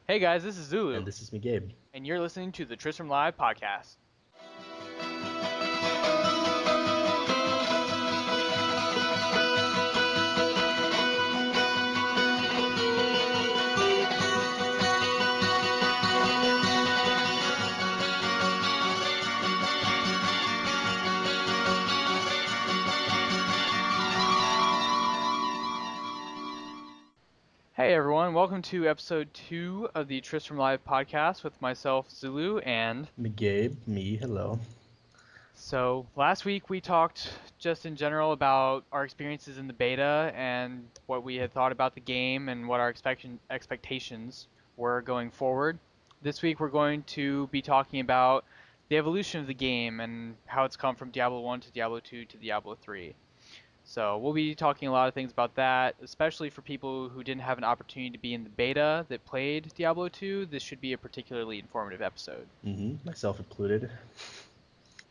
Hey guys, this is Zulu, And this is Mcgabe. and you're listening to the Tristram Live podcast. Hey everyone, welcome to episode 2 of the Tristram Live podcast with myself, Zulu, and... Mcgabe, me, hello. So, last week we talked just in general about our experiences in the beta and what we had thought about the game and what our expectations were going forward. This week we're going to be talking about the evolution of the game and how it's come from Diablo 1 to Diablo 2 to Diablo 3. So we'll be talking a lot of things about that, especially for people who didn't have an opportunity to be in the beta that played Diablo 2. This should be a particularly informative episode. Myself included.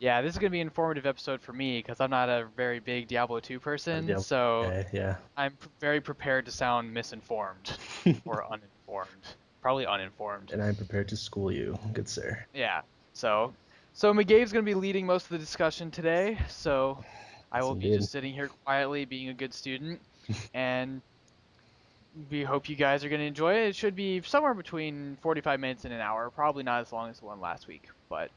Yeah, this is going to be an informative episode for me because I'm not a very big Diablo 2 person, so Okay, yeah. I'm very prepared to sound misinformed or uninformed. Probably uninformed. And I'm prepared to school you, good sir. Yeah, so McGabe's going to be leading most of the discussion today, so I Yes, will be indeed. just sitting here quietly being a good student, and we hope you guys are going to enjoy it. It should be somewhere between 45 minutes and an hour, probably not as long as the one last week, but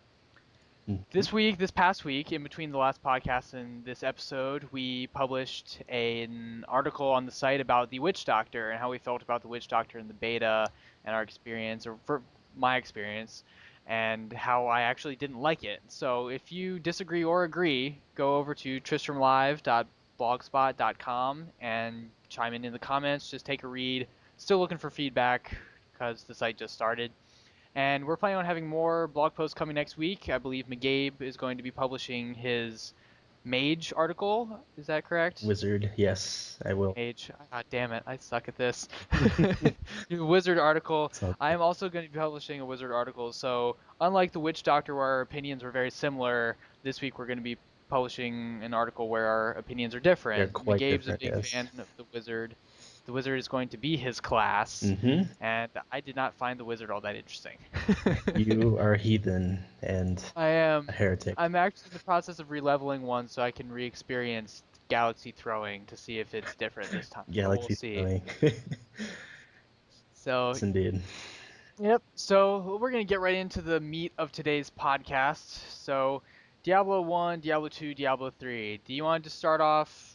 this past week, in between the last podcast and this episode, we published an article on the site about the Witch Doctor and how we felt about the Witch Doctor in the beta and our experience, or for my experience, and how I actually didn't like it. So if you disagree or agree, go over to tristramlive.blogspot.com and chime in the comments. Just take a read. Still looking for feedback because the site just started. And we're planning on having more blog posts coming next week. I believe McGabe is going to be publishing his Mage article. Is that correct? Wizard, yes, I will. Mage. God damn it, I suck at this. Wizard article. So, I am also going to be publishing a Wizard article. So, unlike the Witch Doctor, where our opinions were very similar, this week we're going to be publishing an article where our opinions are they're different. quite McGabe's a different, big yes. fan of the Wizard. The Wizard is going to be his class, Mm-hmm. and I did not find the Wizard all that interesting. You are a heathen and I a am. heretic. I'm actually in the process of releveling one so I can re-experience galaxy throwing to see if it's different this time. But we'll Galaxy see. throwing. So, Yes, indeed. yep. So we're gonna get right into the meat of today's podcast. So, Diablo 1, Diablo 2, Diablo 3. Do you want to start off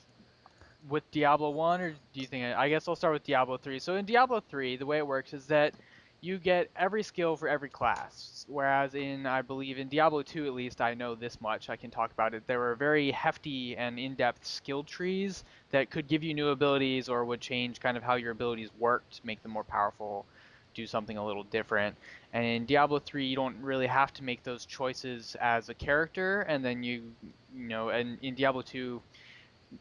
with Diablo 1, or do you think... I guess I'll start with Diablo 3. So in Diablo 3, the way it works is that you get every skill for every class, whereas I believe in Diablo 2 at least, I know this much, I can talk about it, there were very hefty and in-depth skill trees that could give you new abilities or would change kind of how your abilities worked, make them more powerful, do something a little different. And in Diablo 3, you don't really have to make those choices as a character, and then and in Diablo 2,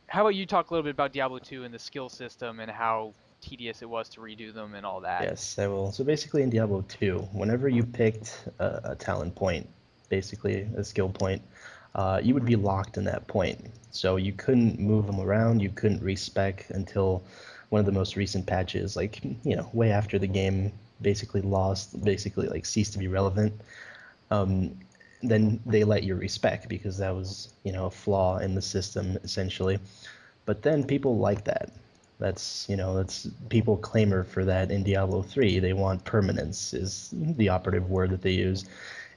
how about you talk a little bit about Diablo 2 and the skill system and how tedious it was to redo them and all that? Yes, I will. So basically in Diablo 2, whenever you picked a talent point, basically a skill point, you would be locked in that point. So you couldn't move them around, you couldn't respec until one of the most recent patches, like, way after the game basically like ceased to be relevant. Then they let you respec because that was, a flaw in the system essentially. But then people like that. That's people clamor for that in Diablo 3. They want permanence is the operative word that they use,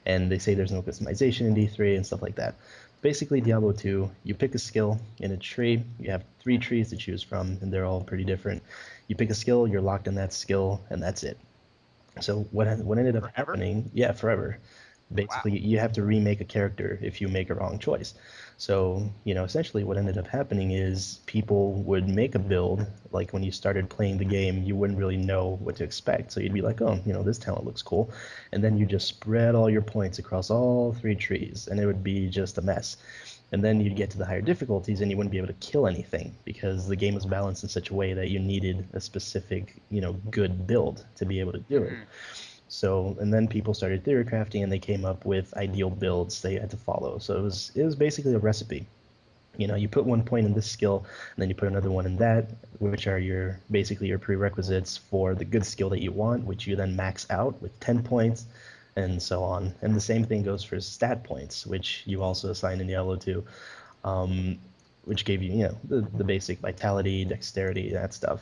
and they say there's no customization in D3 and stuff like that. Basically, Diablo 2, you pick a skill in a tree. You have 3 trees to choose from, and they're all pretty different. You pick a skill, you're locked in that skill, and that's it. So what ended up Forever? happening? Yeah, forever. Wow. Basically, you have to remake a character if you make a wrong choice. So, essentially what ended up happening is people would make a build, like when you started playing the game, you wouldn't really know what to expect. So you'd be like, oh, this talent looks cool. And then you just spread all your points across all 3 trees, and it would be just a mess. And then you'd get to the higher difficulties and you wouldn't be able to kill anything because the game was balanced in such a way that you needed a specific, good build to be able to do it. Hmm. So, and then people started theory crafting and they came up with ideal builds they had to follow. So it was basically a recipe. You know, you put 1 point in this skill, and then you put another one in that, which are basically your prerequisites for the good skill that you want, which you then max out with 10 points, and so on. And the same thing goes for stat points, which you also assign in Diablo 2, which gave you, the basic vitality, dexterity, that stuff.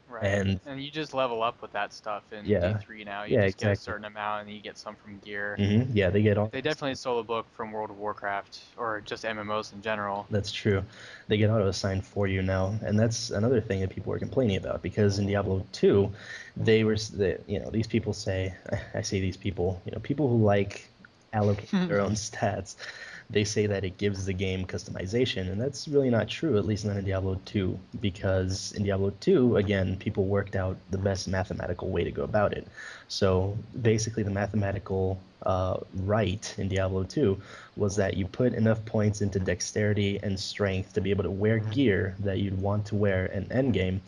Right. And And you just level up with that stuff in yeah, D3 now. You yeah, just get a exactly. certain amount and you get some from gear. Yeah, they get all They definitely stole a book from World of Warcraft or just MMOs in general. That's true. They get auto assigned for you now, and that's another thing that people were complaining about because in Diablo 2, these people say, I say these people, people who like allocate their own stats, they say that it gives the game customization, and that's really not true, at least not in Diablo 2, because in Diablo 2, again, people worked out the best mathematical way to go about it. So basically, the mathematical right in Diablo 2 was that you put enough points into dexterity and strength to be able to wear gear that you'd want to wear in endgame,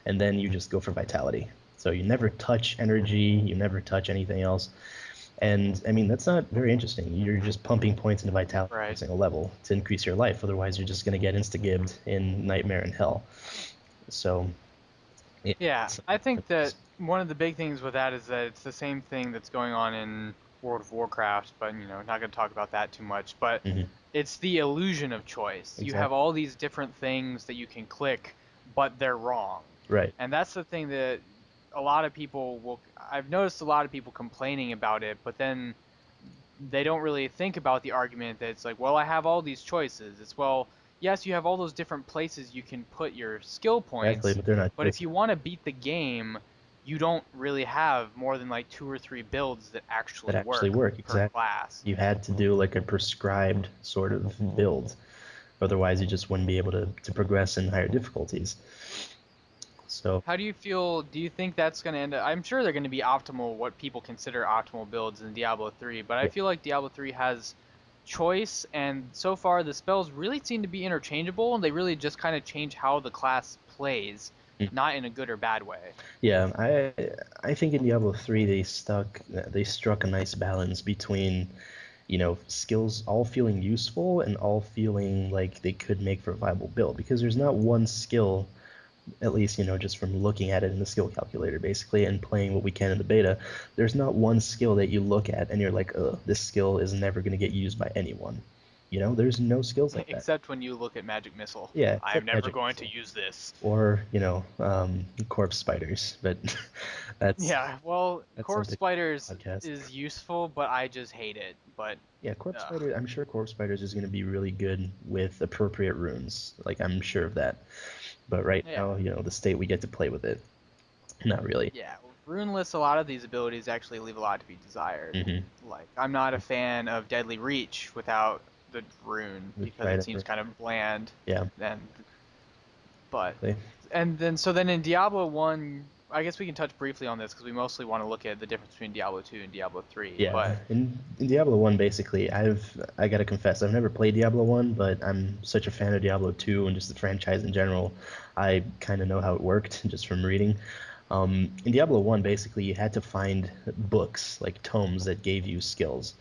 and then you just go for vitality. So you never touch energy, you never touch anything else. And I mean, that's not very interesting. You're just pumping points into vitality every Right. single level to increase your life. Otherwise, you're just going to get insta-gibbed in Nightmare and Hell. So, Yeah, it's I think that one of the big things with that is that it's the same thing that's going on in World of Warcraft, but not going to talk about that too much. But Mhm. it's the illusion of choice. You have Exactly. all these different things that you can click, but they're wrong. Right. And that's the thing that a lot of people will. I've noticed a lot of people complaining about it, but then they don't really think about the argument that it's like, well, I have all these choices. It's, well, yes, you have all those different places you can put your skill Exactly, points, but they're not but if choices you want to beat the game, you don't really have more than like 2 or 3 builds that that actually actually work work. per Exactly. class. You had to do like a prescribed sort of build. Otherwise, you just wouldn't be able to progress in higher difficulties. So, How do you feel? Do you think that's going to end up? I'm sure they're going to be optimal, what people consider optimal builds in Diablo 3, but I yeah, feel like Diablo 3 has choice, and so far the spells really seem to be interchangeable, and they really just kind of change how the class plays, mm, not in a good or bad way. yeah. I think in Diablo 3 they struck a nice balance between, skills all feeling useful and all feeling like they could make for a viable build because there's not one skill, at least, just from looking at it in the skill calculator, basically, and playing what we can in the beta, there's not one skill that you look at and you're like, this skill is never going to get used by anyone. There's no skills like that. Except when you look at Magic Missile. Yeah, I'm except never magic going to missile. use this. Or, corpse spiders, but that's Yeah, well, that's Corpse something Spiders podcast. is useful, but I just hate it. But, Yeah, corpse ugh. spider. I'm sure corpse spiders is going to be really good with appropriate runes. Like I'm sure of that. But right Yeah. now, the state we get to play with it, not really. Yeah, runeless, a lot of these abilities actually leave a lot to be desired. Mm-hmm. Like, I'm not a fan of Deadly Reach without the rune The because it trident. seems kind of bland. Yeah. And but They, and then in Diablo 1, I guess we can touch briefly on this because we mostly want to look at the difference between Diablo 2 and Diablo 3. Yeah, But in Diablo 1 basically, I gotta confess, I've never played Diablo 1, but I'm such a fan of Diablo 2 and just the franchise in general. I kind of know how it worked just from reading. In Diablo 1, basically, you had to find books, like tomes that gave you skills.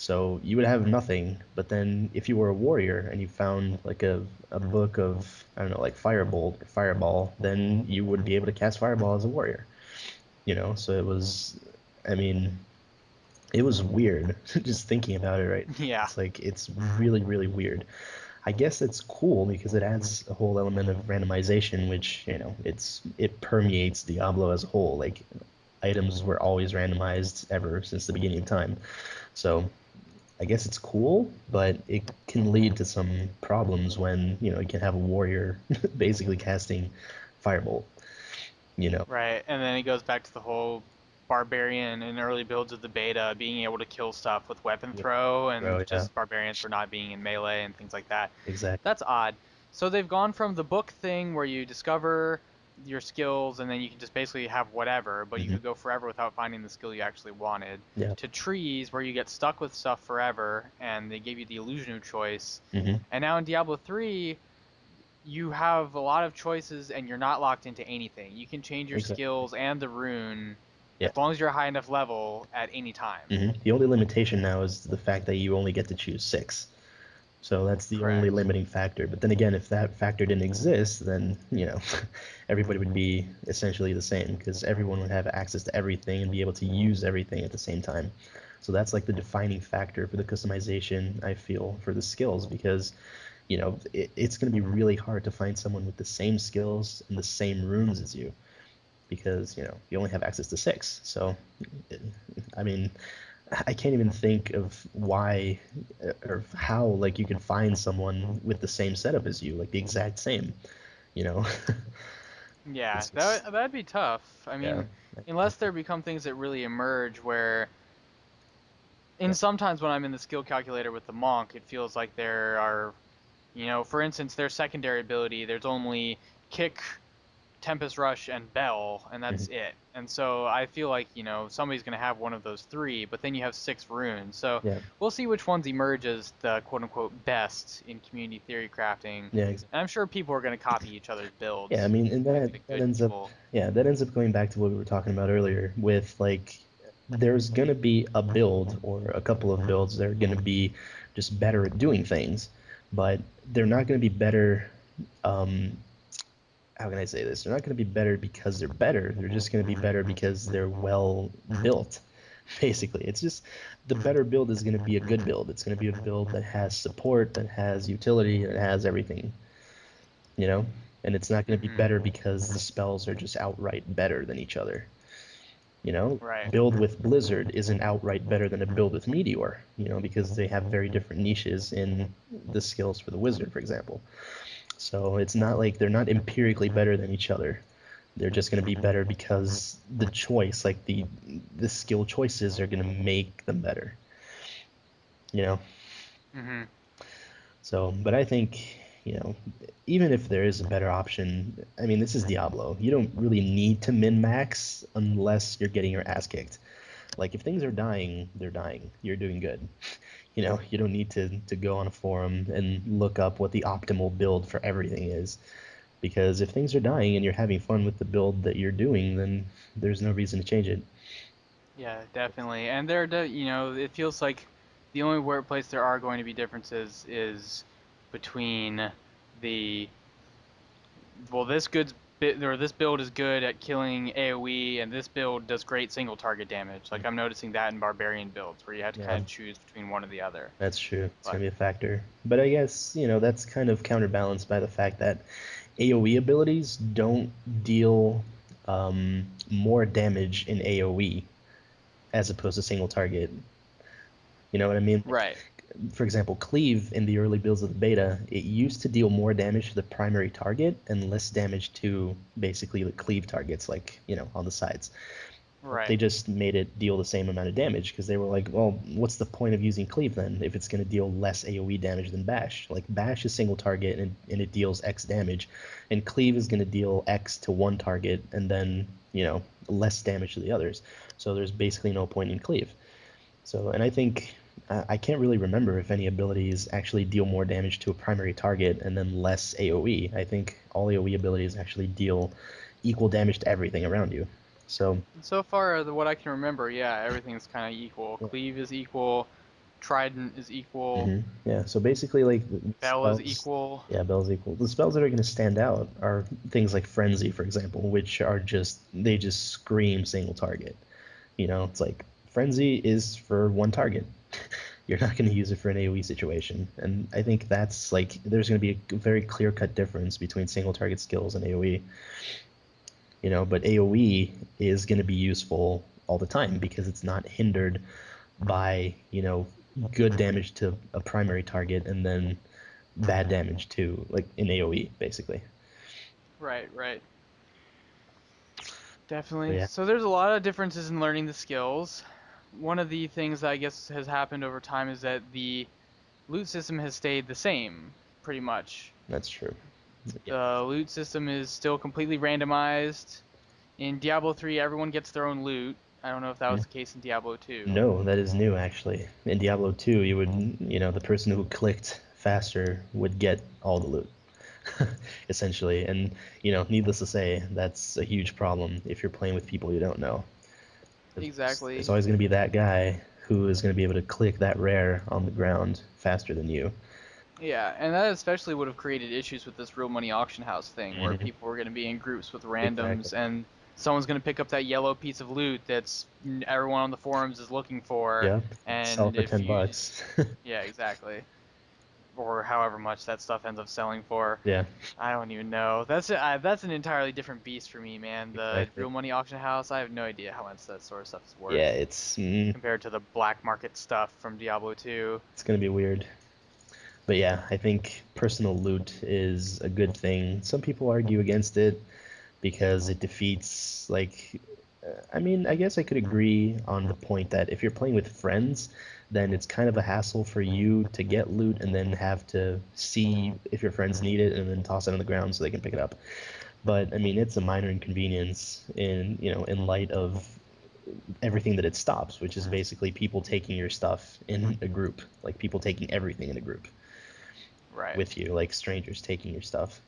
So you would have nothing, but then if you were a warrior and you found like a book of, I don't know, like Firebolt or Fireball, then you would be able to cast Fireball as a warrior. So it was, I mean, it was weird just thinking about it right now. yeah, It's really, really weird. I guess it's cool because it adds a whole element of randomization, which, it permeates Diablo as a whole. Like items were always randomized ever since the beginning of time. So I guess it's cool, but it can lead to some problems when, you can have a warrior basically casting Firebolt, you know. right. And then it goes back to the whole barbarian in early builds of the beta being able to kill stuff with weapon throw and Bro, yeah, just barbarians for not being in melee and things like that. exactly. That's odd. So they've gone from the book thing where you discover your skills and then you can just basically have whatever, but you Hmm. could go forever without finding the skill you actually wanted, Yeah. to trees where you get stuck with stuff forever and they give you the illusion of choice. Hmm. And now in Diablo 3, you have a lot of choices and you're not locked into anything. You can change your Exactly. skills and the rune Yeah. as long as you're a high enough level at any time. The only limitation now is the fact that you only get to choose six. So that's the only Correct. limiting factor. But then again, if that factor didn't exist, then, everybody would be essentially the same because everyone would have access to everything and be able to use everything at the same time. So that's like the defining factor for the customization, I feel, for the skills because, it's going to be really hard to find someone with the same skills and the same runes as you because, you only have access to 6. So, I mean, I can't even think of why or how like you can find someone with the same setup as you, like the exact same, you know. Yeah, It's that'd be tough. I yeah, mean, unless there become things that really emerge where, yeah. and sometimes when I'm in the skill calculator with the monk, it feels like there are, for instance, their secondary ability, there's only kick, Tempest Rush, and Bell, and Mhm. that's it. And so I feel like, somebody's going to have one of those three, but then you have 6 runes. So Yeah, we'll see which ones emerge as the quote unquote best in community theory crafting. yeah, And I'm sure people are going to copy each other's yeah. I builds, mean, and like that the that good ends up people. yeah, that ends up going back to what we were talking about earlier with like there's gonna be a build or a couple of builds that are gonna be just better at doing things, but they're not gonna be better. Um, how can I say this? They're not going to be better because they're better. They're just going to be better because they're well built. Basically, it's just the better build is going to be a good build. It's going to be a build that has support, that has utility, that has everything, you know? And it's not going to be Hmm. better because the spells are just outright better than each other. Right. Build with Blizzard isn't outright better than a build with Meteor, because they have very different niches in the skills for the Wizard, for example. So it's not like they're not empirically better than each other. They're just going to be better because the choice, like the skill choices, are going to make them better. You know. Hmm. So, but I think even if there is a better option, I mean, this is Diablo. You don't really need to min max unless you're getting your ass kicked. Like if things are dying, they're dying. You're doing good. You don't need to go on a forum and look up what the optimal build for everything is. Because if things are dying and you're having fun with the build that you're doing, then there's no reason to change it. Yeah, definitely. And it feels like the only place there are going to be differences is between the well, this build is good at killing AoE, and this build does great single target damage. Like I'm noticing that in barbarian builds, where you have to Yeah, kind of choose between one or the other. that's true. It's But gonna be a factor. But I guess, that's kind of counterbalanced by the fact that AoE abilities don't deal more damage in AoE as opposed to single target. You know what I mean? Like, right, for example, Cleave in the early builds of the beta, it used to deal more damage to the primary target and less damage to basically the cleave targets, like, on the sides. But they right, just made it deal the same amount of damage because they were like, well, what's the point of using Cleave then if it's going to deal less AoE damage than Bash? Like, Bash is single target and it deals X damage, and Cleave is going to deal X to one target and then, less damage to the others. So there's basically no point in Cleave. So, and I think I can't really remember if any abilities actually deal more damage to a primary target and then less AoE. I think all AoE abilities actually deal equal damage to everything around you. So, and so far, what I can remember, yeah, everything's kind of equal. yeah. Cleave is equal, Trident is equal, Yeah. So basically, like the Bell is spells, equal. yeah, Bell's equal. The spells that are going to stand out are things like Frenzy, for example, which are they just scream single target. It's like Frenzy is for one target. You're not going to use it for an AoE situation. And I think that's like there's going to be a very clear cut difference between single target skills and AoE. But AoE is going to be useful all the time because it's not hindered by, good damage to a primary target and then bad damage to like in AoE basically. Right, right. So Definitely. yeah, So there's a lot of differences in learning the skills. One of the things that I guess has happened over time is that the loot system has stayed the same, pretty much. that's true. Yeah. The loot system is still completely randomized. In Diablo 3, everyone gets their own loot. I don't know if that was the case in Diablo 2. No, that is new actually. In Diablo 2, the person who clicked faster would get all the loot, essentially. And, needless to say, that's a huge problem if you're playing with people you don't know. There's Exactly. always going to be that guy who is going to be able to click that rare on the ground faster than you. Yeah, and that especially would have created issues with this real money auction house thing, where Hmm. people were going to be in groups with Exactly. randoms, and someone's going to pick up that yellow piece of loot that's everyone on the forums is looking for, Yep. Sell and for if 10 you, bucks. yeah, exactly, or however much that stuff ends up selling for. Yeah, I don't even know. That's an entirely different beast for me, man. The exactly. real money auction house, I have no idea how much that sort of stuff is Yeah, worth it's compared to the black market stuff from Diablo 2. it's gonna be weird. But yeah, I think personal loot is a good thing. Some people argue against it because it defeats, like, I mean, I guess I could agree on the point that if you're playing with friends, then it's kind of a hassle for you to get loot and then have to see if your friends need it and then toss it on the ground so they can pick it up. But I mean, it's a minor inconvenience in light of everything that it stops, which is basically people taking your stuff in a group, like people taking everything in a group Right. with you, like strangers taking your stuff.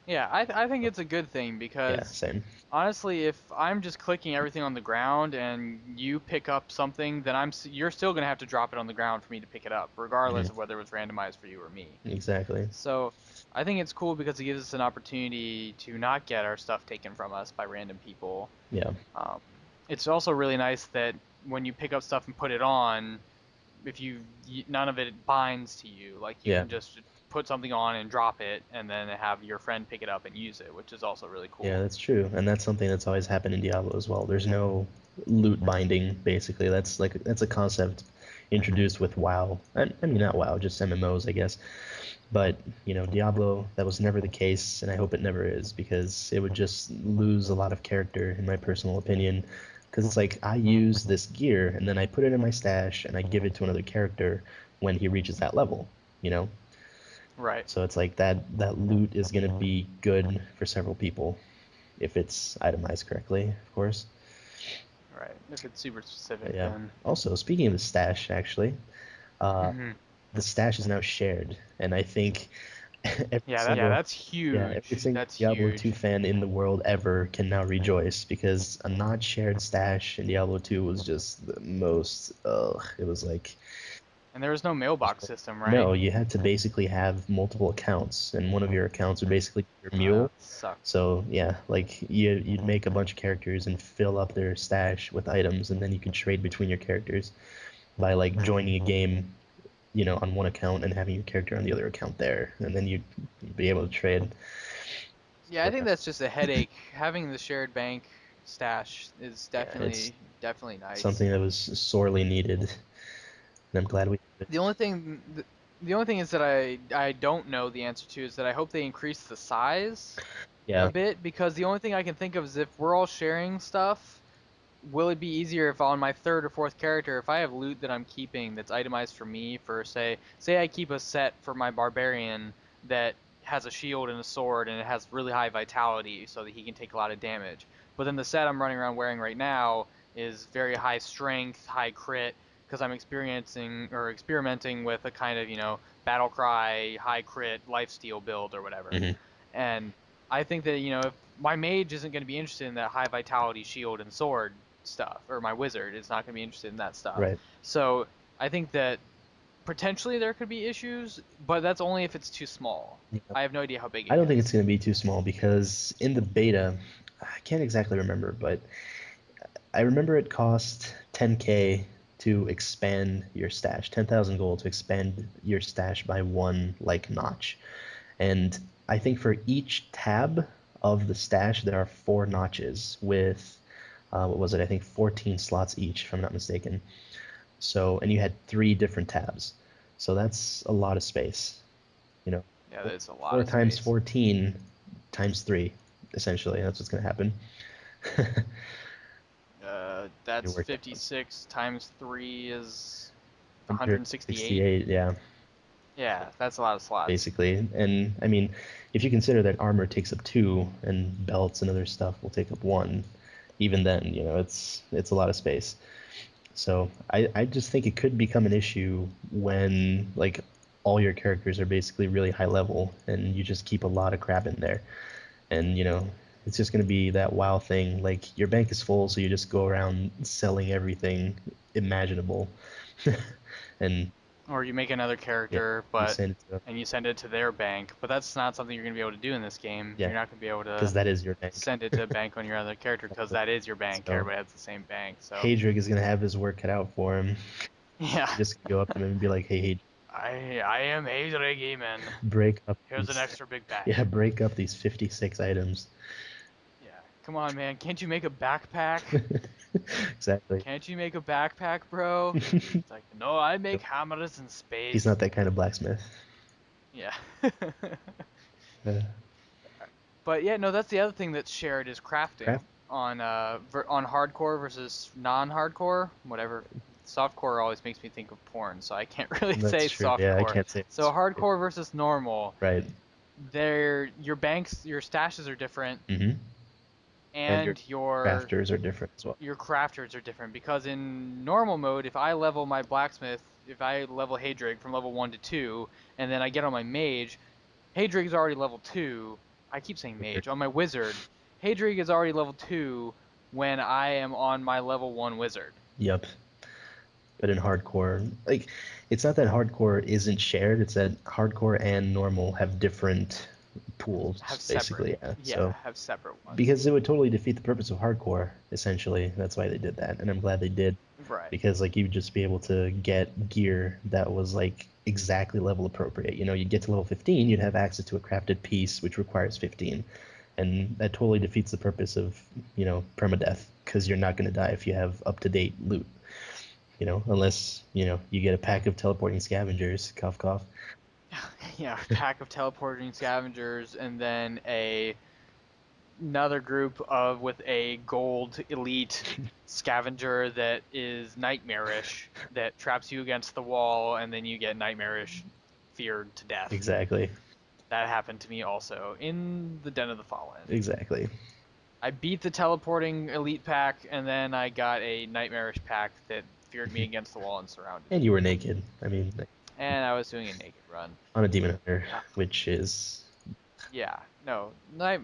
Yeah, I think it's a good thing Yeah, because same. honestly, if I'm just clicking everything on the ground and you pick up something, then you're still gonna have to drop it on the ground for me to pick it up, regardless Mhm. of whether it was randomized for you or me. Exactly. So I think it's cool because it gives us an opportunity to not get our stuff taken from us by random people. Yeah. Um, it's also really nice that when you pick up stuff and put it on, if none of it binds to you, like you Yeah. can just put something on and drop it, and then have your friend pick it up and use it, which is also really Yeah, cool. that's true. And that's something that's always happened in Diablo as well. There's no loot binding, basically. That's a concept introduced with WoW. I mean, not WoW, just MMOs, I guess. But, Diablo, that was never the case, and I hope it never is, because it would just lose a lot of character, in my personal opinion. Because it's like, I use this gear, and then I put it in my stash, and I give it to another character when he reaches that level, you know? Right. So it's like that loot is going to be good for several people if it's itemized correctly, of course. Right. If it's super But specific, yeah. then. Also, speaking of the stash, actually, uh, Hmm. the stash is now shared, and I think every Yeah, single that's yeah, every huge. single That's Diablo 2 huge. fan in the world ever can now rejoice because a not shared stash in Diablo 2 was just the most. Ugh, it was like And there was no mailbox system, right? no, you had to basically have multiple accounts, and one of your accounts would basically be your mule. That sucks. So yeah, like you'd make a bunch of characters and fill up their stash with items, and then you could trade between your characters by like joining a game, on one account and having your character on the other account there, and then you'd be able to trade. Yeah, I So, think that's just a headache. Having the shared bank stash is yeah, it's definitely nice. something that was sorely needed, and I'm glad we did it. The only thing the only thing is that I don't know the answer to is that I hope they increase the size a Yeah. bit, because the only thing I can think of is if we're all sharing stuff, will it be easier if on my third or fourth character, if I have loot that I'm keeping that's itemized for me, for say I keep a set for my barbarian that has a shield and a sword and it has really high vitality so that he can take a lot of damage. But then the set I'm running around wearing right now is very high strength, high crit, because I'm experiencing or experimenting with a kind of, battle cry, high crit, lifesteal build or whatever. Hmm. And I think that, if my mage isn't going to be interested in that high vitality shield and sword stuff, or my wizard is not going to be interested in that stuff. Right. So I think that potentially there could be issues, but that's only if it's too small. Yeah. I have no idea how big I it don't think it's gets. going to be too small because in the beta, I can't exactly remember, but I remember it cost 10K to expand your stash, 10,000 gold to expand your stash by one like notch. And I think for each tab of the stash, there are four notches with, what was it? I think 14 slots each, if I'm not mistaken. So, and you had three different tabs. So that's a lot of space. You know, Yeah, there's a lot four of times space. 14 times three, essentially. That's what's going to happen. You That's work that 56 times 3 is 168. 168, yeah, Yeah, that's a lot of slots. basically. And I mean, if you consider that armor takes up two and belts and other stuff will take up one, even then, it's a lot of space. So I just think it could become an issue when like all your characters are basically really high level and you just keep a lot of crap in there. And it's just going to be that WoW thing. Like your bank is full, so you just go around selling everything imaginable. And Or you make another Yeah, character, you but send it to them. and you send it to their bank, but that's not something you're gonna be able to do in this game. Yeah, You're not gonna be able because to that is your bank. send it to a bank on your other character because Exactly. that is your bank. So Everybody has the same bank, so Hadrig is gonna have his work cut out for him. yeah. You just go up to him and be like, "Hey, Hadrig, I am Hadrig Eamon. break up Here's an these, extra big bag. yeah, break up these 56 items." Yeah. Come on, man. Can't you make a backpack? Exactly. Can't you make a backpack, bro? It's like, no, I make hammers in He's space. not that kind of blacksmith. Yeah. Uh, But yeah, no, that's the other thing that's shared is crafting craft. on on hardcore versus non-hardcore, whatever. Softcore always makes me think of porn, so I can't really say That's true. Yeah, I softcore. can't say So that's right. hardcore versus normal, Right. your banks, your stashes are different, Mm-hmm. And your and crafters are different as well. your crafters are different because in normal mode, if I level my blacksmith, if I level Hadrig from level 1 to 2, and then I get on my mage, Hadrig is already level 2. I keep saying Wizard. mage. On my wizard, Hadrig is already level 2 when I am on my level 1 wizard. Yep. But in hardcore, like, it's not that hardcore isn't shared, it's that hardcore and normal have different pools, Have separate. basically. Yeah. Yeah, So, have separate ones. because it would totally defeat the purpose of hardcore, essentially. That's why they did that. And I'm glad they did. Right. Because, like, you'd just be able to get gear that was, like, exactly level appropriate. You know, you'd get to level 15, you'd have access to a crafted piece, which requires 15. And that totally defeats the purpose of, permadeath, because you're not going to die if you have up-to-date loot. Unless, you get a pack of teleporting scavengers, cough, cough. Yeah, pack of teleporting scavengers and then another group of with a gold elite scavenger that is nightmarish that traps you against the wall and then you get nightmarish feared to death. Exactly. That happened to me also in the Den of the Fallen. Exactly. I beat the teleporting elite pack and then I got a nightmarish pack that feared me against the wall and surrounded And me. you were naked. I mean, And I was doing a naked run. on a demon hunter, Uh, which is yeah, no, not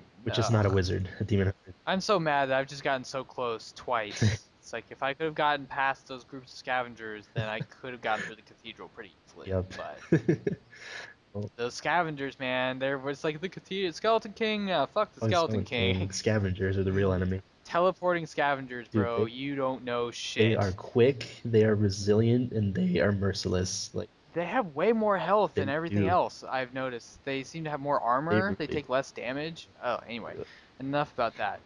a wizard. A demon hunter. I'm so mad that I've just gotten so close twice. It's like if I could have gotten past those groups of scavengers, then I could have gotten through the cathedral pretty easily. Yep. But Well, those scavengers, man, there was like the cathedral skeleton king. Fuck the fucking skeleton Skeleton king. King. Scavengers are the real enemy. Teleporting scavengers, Dude, bro. You don't know they are shit. quick, they are resilient, and they are merciless. Like, They have way more health than they everything do. else. I've noticed. They seem to have more They armor. They really take less damage. Oh, anyway, do. enough about that.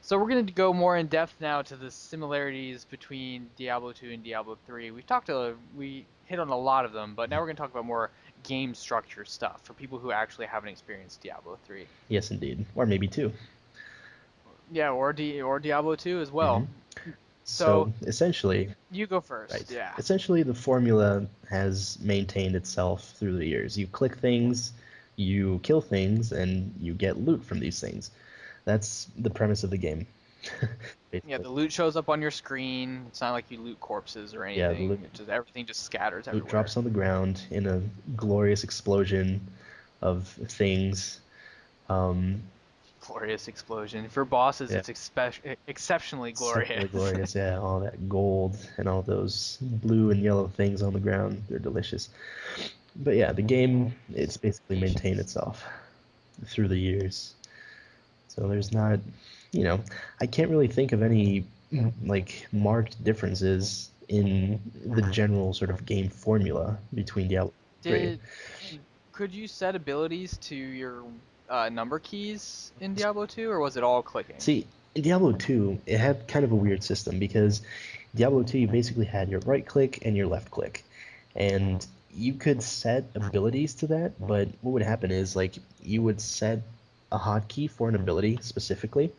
So we're going to go more in depth now to the similarities between Diablo 2 and Diablo 3. We hit on a lot of them, but now we're going to talk about more game structure stuff for people who actually haven't experienced Diablo 3. Yes, indeed. Or maybe two. Yeah, or Diablo 2 as Hmm. well. So So essentially, you go first. right. Yeah. Essentially, the formula has maintained itself through the years. You click things, you kill things, and you get loot from these things. That's the premise of the game. Yeah, Basically. the loot shows up on your screen. It's not like you loot corpses or Yeah, the anything. Everything just scatters loot everywhere. drops on the ground in a glorious explosion of things. Um, Glorious explosion. For bosses, yeah, it's exceptionally exceptionally glorious. glorious. Yeah, all that gold and all those blue and yellow things on the ground. They're delicious. But yeah, the game, it's basically maintained Delicious. itself through the years. So there's not, you know, I can't really think of any like marked differences in the general sort of game formula between Diablo 3. Did could you set abilities to your number keys in Diablo 2, or was it all clicking? See, in Diablo 2, it had kind of a weird system because Diablo 2, you basically had your right click and your left click. And you could set abilities to that, but what would happen is like you would set a hotkey for an ability specifically.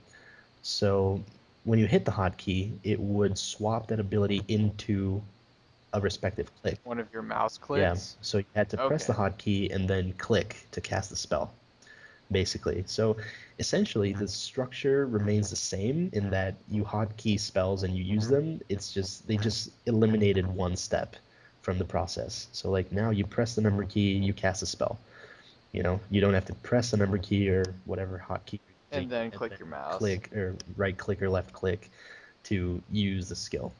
So when you hit the hotkey, it would swap that ability into a respective click. One of your mouse Yeah, clicks? so you had to press the Okay. hotkey and then click to cast the spell, basically. So essentially, the structure remains the same in that you hotkey spells and you use them. It's just they just eliminated one step from the process. So like now you press the number key, you cast a spell. You don't have to press the number key or whatever hotkey you're And using then and click then your mouse. click or right click or left click to use the skill.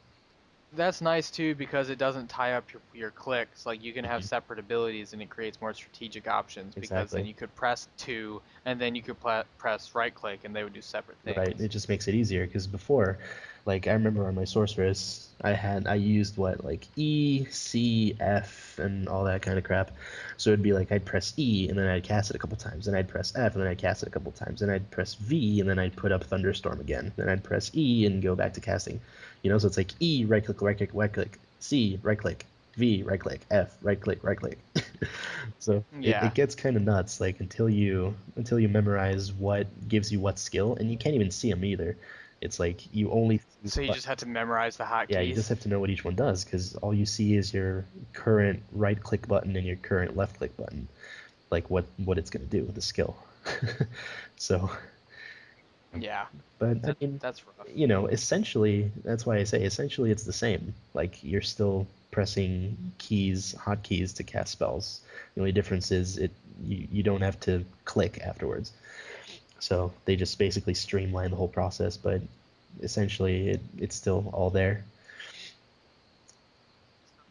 That's nice too because it doesn't tie up your clicks. Like you can have Mhm. separate abilities and it creates more strategic options because then Exactly. you could press 2 and then you could press right click and they would do separate Right. It things. just makes it easier because before, like I remember on my sorceress, I used what like E, C, F, and all that kind of crap. So it'd be like I'd press E and then I'd cast it a couple times, then I'd press F and then I'd cast it a couple times, then I'd press V and then I'd put up Thunderstorm again, then I'd press E and go back to casting. So it's like E, right click, right click, right click, C, right click, V, right click, F, right click, right click. So it Yeah. gets kind of nuts, like until you memorize what gives you what skill, and you can't even see them either. It's like you only see, So you but just have to memorize the yeah, you just hotkeys. have to know what each one does because all you see is your current right click button and your current left click button, like what it's gonna do with the skill. So, Yeah. but I That mean, that's rough. essentially, that's why I say essentially it's the same. Like you're still pressing hotkeys to cast spells. The only difference is you don't have to click afterwards. So they just basically streamline the whole process, but essentially it's still all there.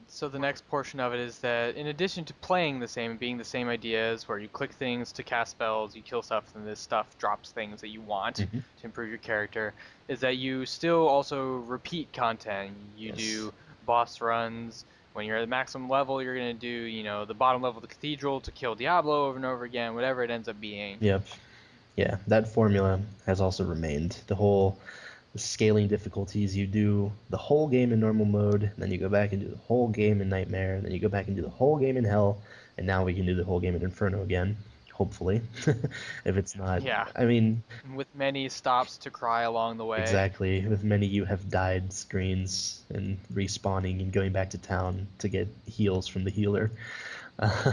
So the next portion of it is that in addition to playing the same and being the same ideas where you click things to cast spells, you kill stuff, and this stuff drops things that you want Hmm. to improve your character, is that you still also repeat content. You Yes. do boss runs. When you're at the maximum level, you're going to do, the bottom level of the cathedral to kill Diablo over and over again, whatever it ends up being. Yep. Yeah, that formula has also remained. The scaling difficulties, you do the whole game in normal mode, then you go back and do the whole game in Nightmare, and then you go back and do the whole game in Hell, and now we can do the whole game in Inferno again, hopefully. If it's not, Yeah, I mean, with many stops to cry along the way. exactly. With many you have died screens and respawning and going back to town to get heals from the healer. Uh,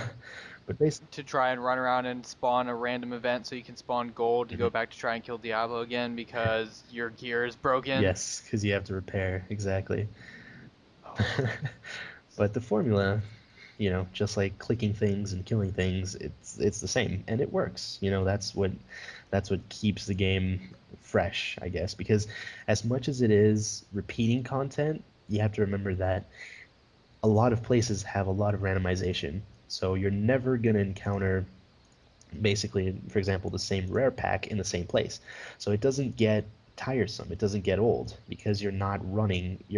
but basically, To try and run around and spawn a random event so you can spawn gold to go back to try and kill Diablo again because your gear is broken. yes, because you have to repair, exactly. Oh. But the formula, just like clicking things and killing things, it's the same and it works. That's what keeps the game fresh, I guess, because as much as it is repeating content, you have to remember that a lot of places have a lot of randomization. So you're never going to encounter basically, for example, the same rare pack in the same place. So it doesn't get tiresome, it doesn't get old because you're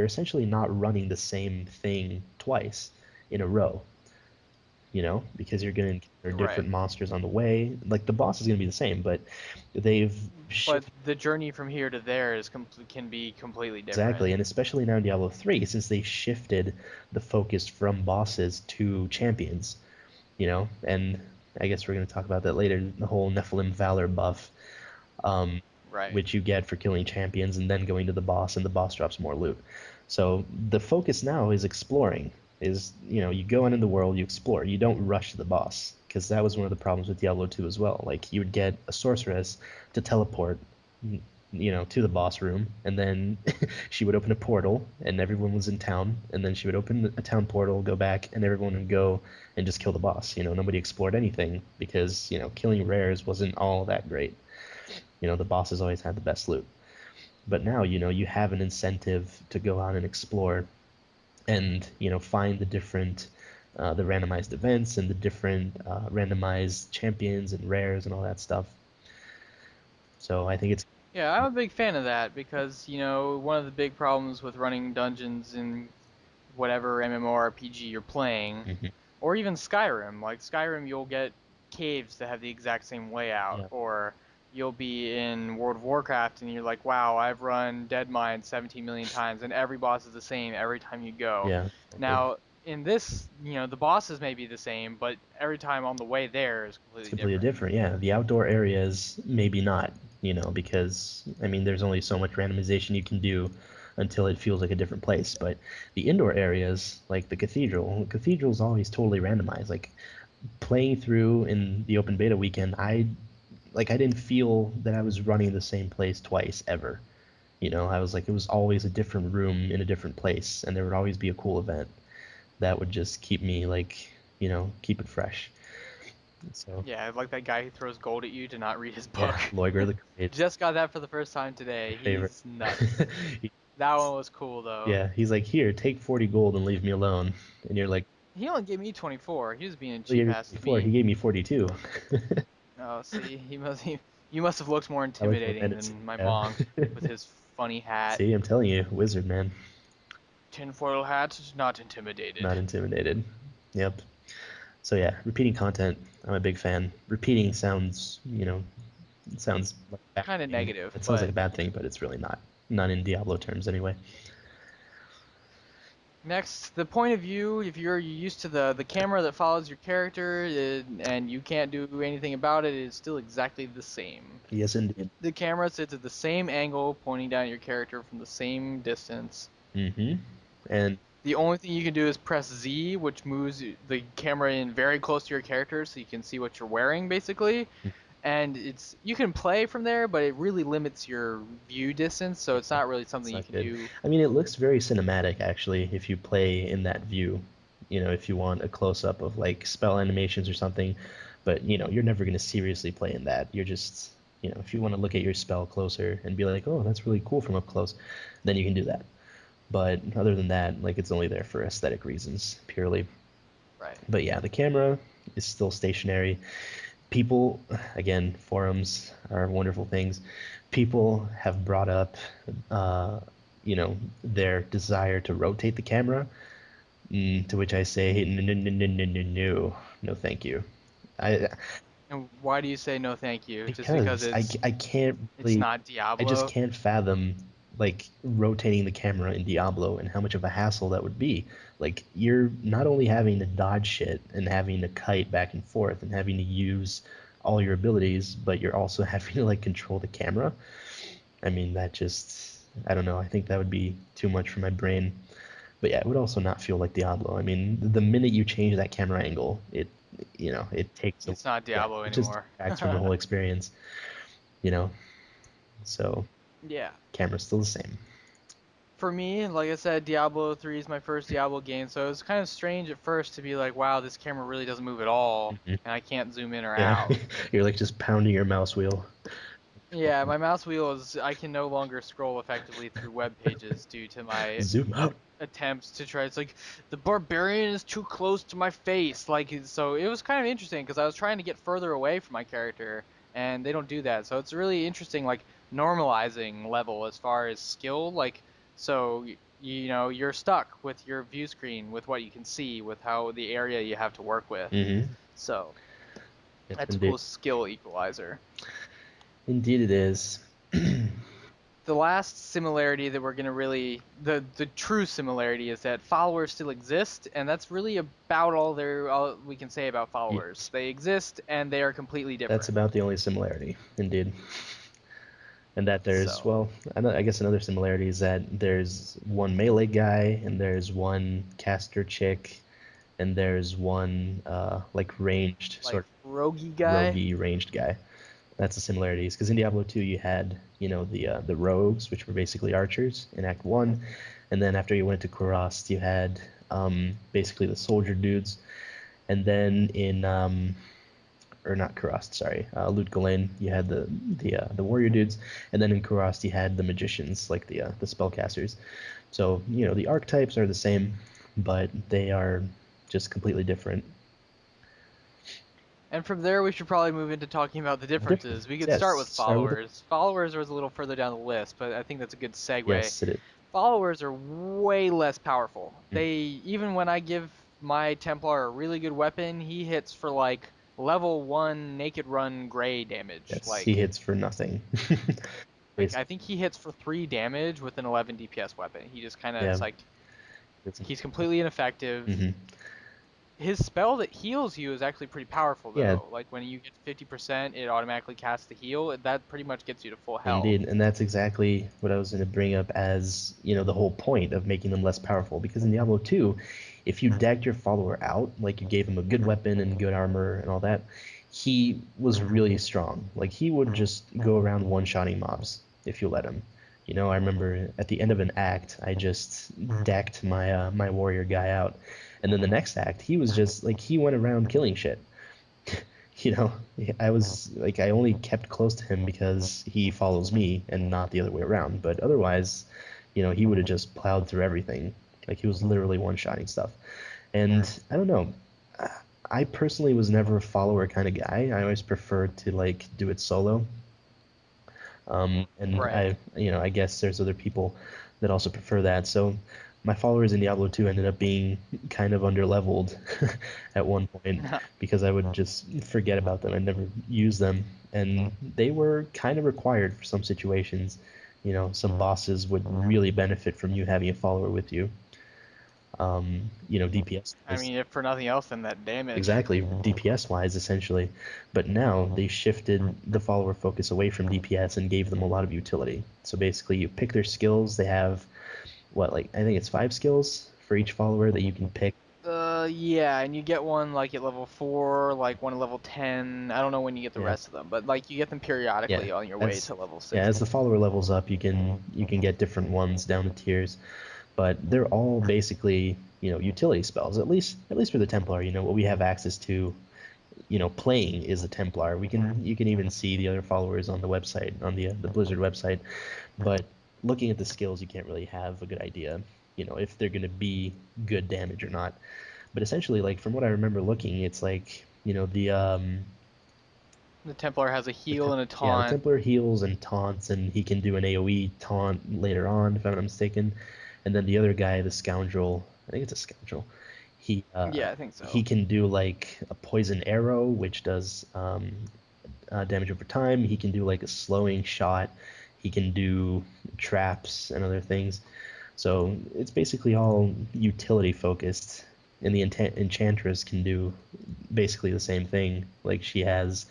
essentially not running the same thing twice in a row, because you're going to encounter Right. different monsters on the way. Like the boss is going to be the same, but they've But shifted. the journey from here to there can be completely different. Exactly, and especially now in Diablo 3, since they shifted the focus from bosses to champions, and I guess we're going to talk about that later, the whole Nephalem Valor buff, um, Right. which you get for killing champions and then going to the boss, and the boss drops more loot. So the focus now is exploring. You go in the world, you explore. You don't rush to the boss, because that was one of the problems with Diablo 2 as well. Like you would get a sorceress to teleport, to the boss room, and then she would open a portal, and everyone was in town, and then she would open a town portal, go back, and everyone would go and just kill the boss. Nobody explored anything because killing rares wasn't all that great. The bosses always had the best loot. But now, you have an incentive to go out and explore and, find the randomized events and the different randomized champions and rares and all that stuff. So I think it's. Yeah, I'm a big fan of that because, one of the big problems with running dungeons in whatever MMORPG you're playing, Mhm. or even Skyrim. Like Skyrim, you'll get caves that have the exact same layout, Yeah, or you'll be in World of Warcraft and you're like, wow, I've run Dead Mine 17 million times and every boss is the same every time you go. yeah, exactly. Now, in this, the bosses may be the same, but every time on the way there is It's completely completely different. different. Yeah, the outdoor areas maybe not, because I mean there's only so much randomization you can do until it feels like a different place. But the indoor areas, like the cathedral's always totally randomized. Like playing through in the open beta weekend, I didn't feel that I was running the same place twice ever. I was like it was always a different room in a different place, and there would always be a cool event that would just keep me like, keep it fresh. So Yeah, like that guy who throws gold at you to not read his book. yeah, Loiger the Great, Just got that for the first time today. favorite. He's nuts. That one was cool though. Yeah, he's like, here, take 40 gold and leave me alone. And you're like, He only gave me 24. He was being well, cheap you're ass to 24. He me. gave me 42. Oh, see, you must have looked more I look more intimidating menacing. than my Yeah. monk with his funny hat. See, I'm telling you, wizard, man. Tinfoil hat, not intimidated. Not intimidated. Yep. So yeah, repeating content, I'm a big fan. Repeating sounds, it sounds like a bad Kind of thing. negative, It sounds like but a bad thing, but it's really not. Not in Diablo terms, anyway. next, the point of view, if you're used to the camera that follows your character and you can't do anything about it, is still exactly the same. Yes, indeed. The camera sits at the same angle, pointing down at your character from the same distance. Mm-hmm. And The only thing you can do is press Z, which moves the camera in very close to your character so you can see what you're wearing, basically. And you can play from there, but it really limits your view distance, so it's not really it's something you not can good. do. I mean, it looks very cinematic, actually, if you play in that view. If you want a close-up of like spell animations or something, but you're never going to seriously play in that. You're just, if you want to look at your spell closer and be like, oh, that's really cool from up close, then you can do that. But other than that, like it's only there for aesthetic reasons purely. Right. But yeah, the camera is still stationary. People, again, forums are wonderful things. People have brought up, uh, their desire to rotate the camera, to which I say, no, no, no, no, no, no, no, no, thank you. I And why do you say no thank you? Just because Because I can't it's really, not I just Diablo? can't fathom like rotating the camera in Diablo and how much of a hassle that would be. Like you're not only having to dodge shit and having to kite back and forth and having to use all your abilities, but you're also having to like control the camera. I mean, that just, I don't know. I think that would be too much for my brain. But yeah, it would also not feel like Diablo. I mean, the minute you change that camera angle, it takes a, It's not yeah, Diablo it just anymore. detracts from the whole experience, you know. So Yeah. camera's still the same. For me, like I said, Diablo 3 is my first Diablo game, so it was kind of strange at first to be like, wow, this camera really doesn't move at all, Hmm. and I can't zoom in or Yeah, out. you're like just pounding your mouse wheel. Yeah, my mouse wheel is, I can no longer scroll effectively through web pages due to my Zoom out. attempts to try. It's like the barbarian is too close to my face. Like, so it was kind of interesting because I was trying to get further away from my character, and they don't do that. So it's really interesting, like normalizing level as far as skill. Like, so you're stuck with your view screen, with what you can see, with how the area you have to work with. Mm-hmm. So Yes, that's a indeed. cool skill equalizer. Indeed, it is. The last similarity that we're gonna really the true similarity is that followers still exist, and that's really about all we can say about followers. Yes, They exist and they are completely that's different. about the only similarity. Indeed. And that there's, So, well, I guess another similarity is that there's one melee guy and there's one caster chick and there's one like ranged like sort roguey of guy, roguey ranged guy. That's the similarities because in Diablo 2 you had the rogues, which were basically archers in Act 1, and then after you went to Kurast you had basically the soldier dudes, and then in or not Kurast, sorry, Lut Galen, you had the warrior dudes, and then in Kurast you had the magicians, like the spellcasters. So the archetypes are the same, but they are just completely different. and from there we should probably move into talking about the differences. We could Yes, start with start with it. followers. Followers was a little further down the list, but I think that's a good segue. Yes, it is. Followers are way less powerful. Even when I give my Templar a really good weapon, he hits for like level 1 naked run gray damage. Yes, he hits for nothing. I Basically, think he hits for 3 damage with an 11 DPS weapon. He just kind of, yeah. it's like he's completely ineffective. Hmm. His spell that heals you is actually pretty powerful Yeah, though. Like when you get to 50%, it automatically casts the heal. That pretty much gets you to full health. indeed, and that's exactly what I was going to bring up as the whole point of making them less powerful. Because in Diablo 2, if you decked your follower out, like you gave him a good weapon and good armor and all that, he was really strong. Like he would just go around one-shotting mobs if you let him. I remember at the end of an act, I just decked my warrior guy out, and then the next act, he was just like he went around killing shit. you know, I was like, I only kept close to him because he follows me and not the other way around. But otherwise, he would have just plowed through everything. Like he was literally one-shotting stuff. And I don't know. I personally was never a follower kind of guy. I always preferred to like do it solo. And Right. I guess there's other people that also prefer that. So my followers in Diablo 2 ended up being kind of underleveled at one point because I would just forget about them. I'd never use them, and they were kind of required for some situations. Some bosses would really benefit from you having a follower with you. DPS I wise. mean, if for nothing else than that damage. Exactly, DPS wise, essentially. But now they shifted the follower focus away from DPS and gave them a lot of utility. So basically, you pick their skills. They have, what, like, I think it's 5 skills for each follower that you can pick. Yeah, and you get one like at level 4, like one at level 10. I don't know when you get the Yeah. rest of them, but like you get them Yeah. periodically on your way to level As 60. the follower levels up, you can get different ones down the tiers, but they're all basically utility spells. At least for the Templar, what we have access to playing is a Templar. You can even see the other followers on the website, on the Blizzard website, but looking at the skills, you can't really have a good idea, if they're going to be good damage or not. But essentially, like from what I remember looking, it's like The Templar has a heal and a yeah, the taunt. Templar heals and taunts, and he can do an AoE taunt later on, if I'm not mistaken. And then the other guy, the scoundrel, I think it's a scoundrel. He Yeah, I think he so. can do like a poison arrow, which does damage over time. He can do like a slowing shot. He can do traps and other things. So it's basically all utility focused. And the Enchantress can do basically the same thing. Like she has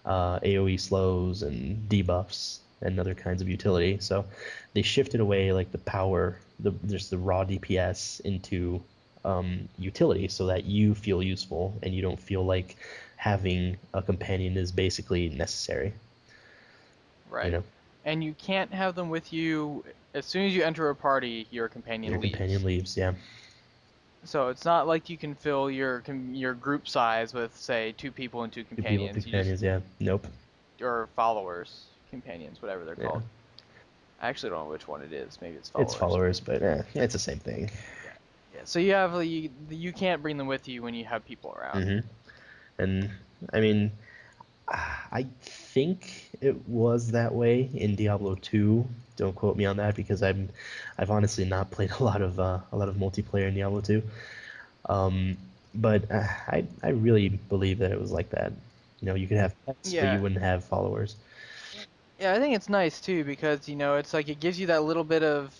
AoE slows and debuffs and other kinds of utility. So they shifted away like the power, just the raw DPS into utility, so that you feel useful and you don't feel like having a companion is basically necessary. You Right. know, And you can't have them with you as soon as you enter a party, your your companion companion leaves. leaves. Yeah, So it's not like you can fill your group size with say 2 people and two 2 people, two companions. You just companions. Yeah, nope. or followers, companions, whatever they're Yeah, called. I actually don't know which one it is. Maybe it's it's followers. followers, but it's the same thing. Yeah. Yeah. So you can't bring them with you when you have people around. hmm And I mean, I think it was that way in Diablo 2. Don't quote me on that because I've honestly not played a lot of multiplayer in Diablo 2. Um, but I really believe that it was like that. You could have pets, but you Yeah. wouldn't have followers. Yeah, I think it's nice too because it's like it gives you that little bit of,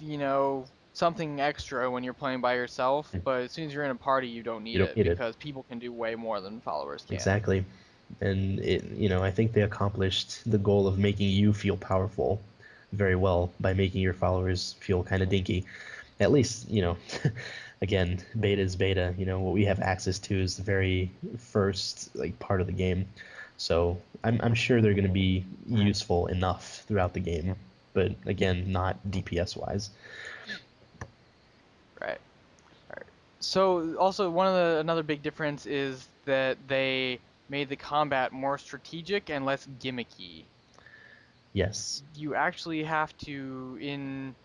something extra when you're playing by yourself, but as soon as you're in a party, you don't You need don't it need it. because people can do way more than followers can. Exactly. And I think they accomplished the goal of making you feel powerful very well by making your followers feel kind of dinky. At least, again, beta is beta. What we have access to is the very first like part of the game. So I'm sure they're going to be useful enough throughout the game, but again, not DPS wise. Right. Right. So also another big difference is that they made the combat more strategic and less gimmicky. Yes. You actually have to in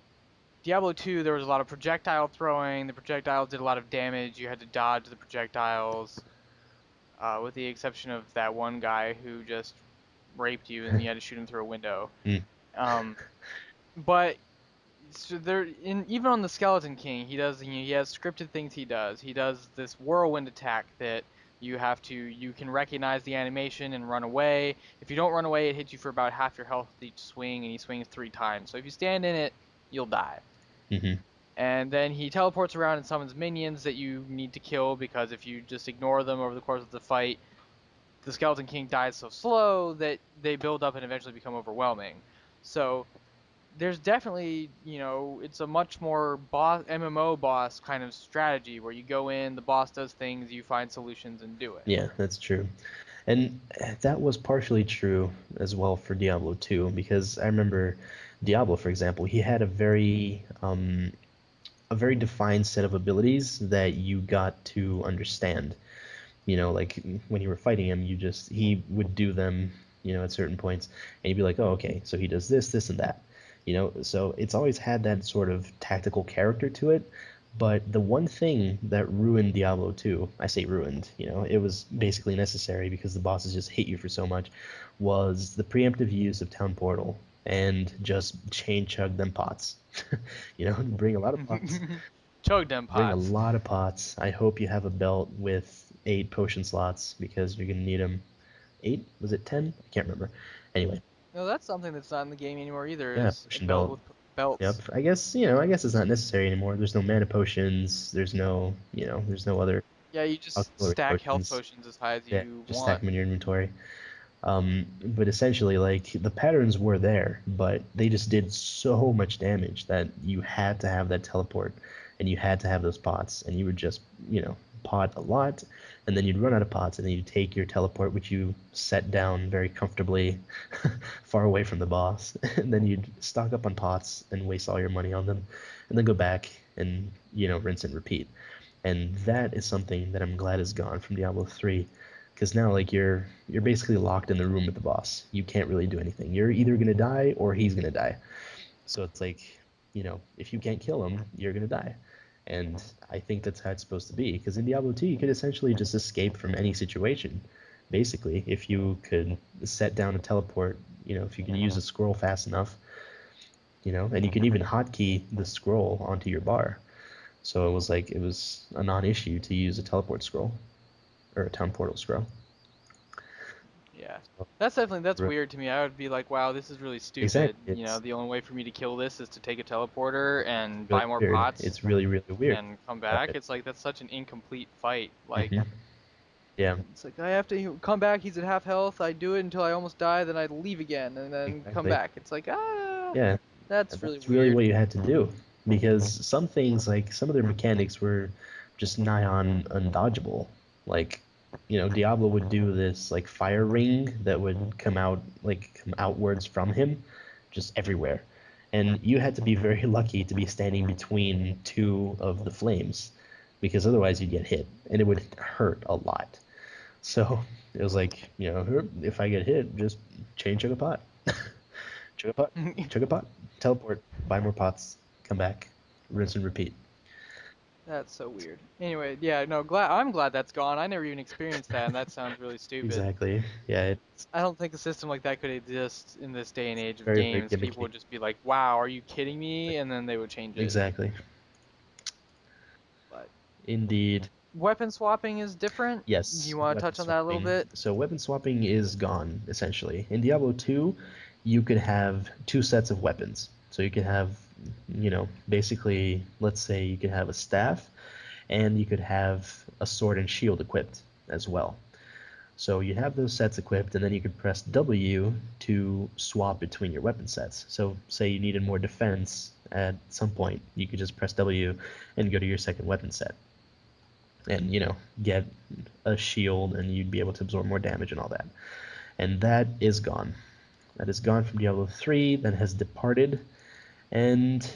Diablo 2 there was a lot of projectile throwing. The projectiles did a lot of damage. You had to dodge the projectiles. With the exception of that one guy who just raped you and you had to shoot him through a window. Mm. Um, but so there, even on the Skeleton King, he has scripted things he does. He does this whirlwind attack that you can recognize the animation and run away. If you don't run away, it hits you for about half your health with each swing, and he swings 3 times. So if you stand in it, you'll die. hmm And then he teleports around and summons minions that you need to kill because if you just ignore them over the course of the fight, the Skeleton King dies so slow that they build up and eventually become overwhelming. So there's definitely, it's a much more MMO boss kind of strategy where you go in, the boss does things, you find solutions and do it. Yeah, that's true. And that was partially true as well for Diablo 2, because I remember Diablo, for example, he had a very defined set of abilities that you got to understand. Like when you were fighting him, he would do them, at certain points, and you'd be like, oh, okay, so he does this, this, and that. So it's always had that sort of tactical character to it. But the one thing that ruined Diablo 2, I say ruined, it was basically necessary because the bosses just hate you for so much, was the preemptive use of Town Portal and just chain chug them pots. Bring a lot of pots. Chug them Bring a pots. lot of pots. I hope you have a belt with 8 potion slots because you're gonna need them. 8? Was it 10? I can't remember. Anyway, No, that's something that's not in the game anymore either. yeah, Is a potion belt belt. with Yep. belts. I guess it's not necessary anymore. There's no mana potions. There's no other Yeah, you just auxiliary stack health potions. potions as high as Yeah, you just stack want. them in your inventory. But essentially, like the patterns were there, but they just did so much damage that you had to have that teleport, and you had to have those pots, and you would just, pot a lot, and then you'd run out of pots, and then you'd take your teleport, which you set down very comfortably, far away from the boss, and then you'd stock up on pots and waste all your money on them, and then go back and rinse and repeat. And that is something that I'm glad is gone from Diablo 3, because now like you're basically locked in the room with the boss. You can't really do anything. You're either gonna die or he's gonna die. So it's like, if you can't kill him, you're gonna die. And I think that's how it's supposed to be, because in Diablo 2 you could essentially just escape from any situation. Basically, if you could set down a teleport, if you can use a scroll fast enough, and you can even hotkey the scroll onto your bar. So it was a non-issue to use a teleport scroll or a town portal scroll. Yeah. So, That's weird to me. I would be like, wow, this is really stupid. exactly, it's The only way for me to kill this is to take a teleporter and really buy more weird. pots It's really really weird and come about back. it. It's like that's such an incomplete fight. Like Hmm. Yeah, it's like I have to come back. He's at half health. I do it until I almost die. Then I leave again and then come exactly. back. It's like Yeah, that's and really that's really weird. what you had to do, because some things, like some of their mechanics, were just nigh on undodgeable. Like, Diablo would do this like fire ring that would come outwards from him, just everywhere, and you had to be very lucky to be standing between two of the flames, because otherwise you'd get hit, and it would hurt a lot. So it was like, if I get hit, just change chug a pot. Chug a pot, chug a pot, teleport, buy more pots, come back, rinse and repeat. That's so weird. Anyway, yeah, no, I'm glad that's gone. I never even experienced that, and that sounds really stupid. Exactly. Yeah, it's I don't think a system like that could exist in this day and age of very, very games. People gimmicky. would just be like, "Wow, are you kidding me?" and then they would change it. Exactly. But Indeed. weapon swapping is different. Do Yes, you want to weapon touch on that a little swapping. bit? So weapon swapping is gone, essentially. In Diablo 2, you could have two sets of weapons. So you could have, basically, let's say you could have a staff, and you could have a sword and shield equipped as well. So you have those sets equipped, and then you could press W to swap between your weapon sets. So say you needed more defense at some point, you could just press W and go to your second weapon set, and get a shield, and you'd be able to absorb more damage and all that. And that is gone. That is gone from Diablo 3. That has departed, and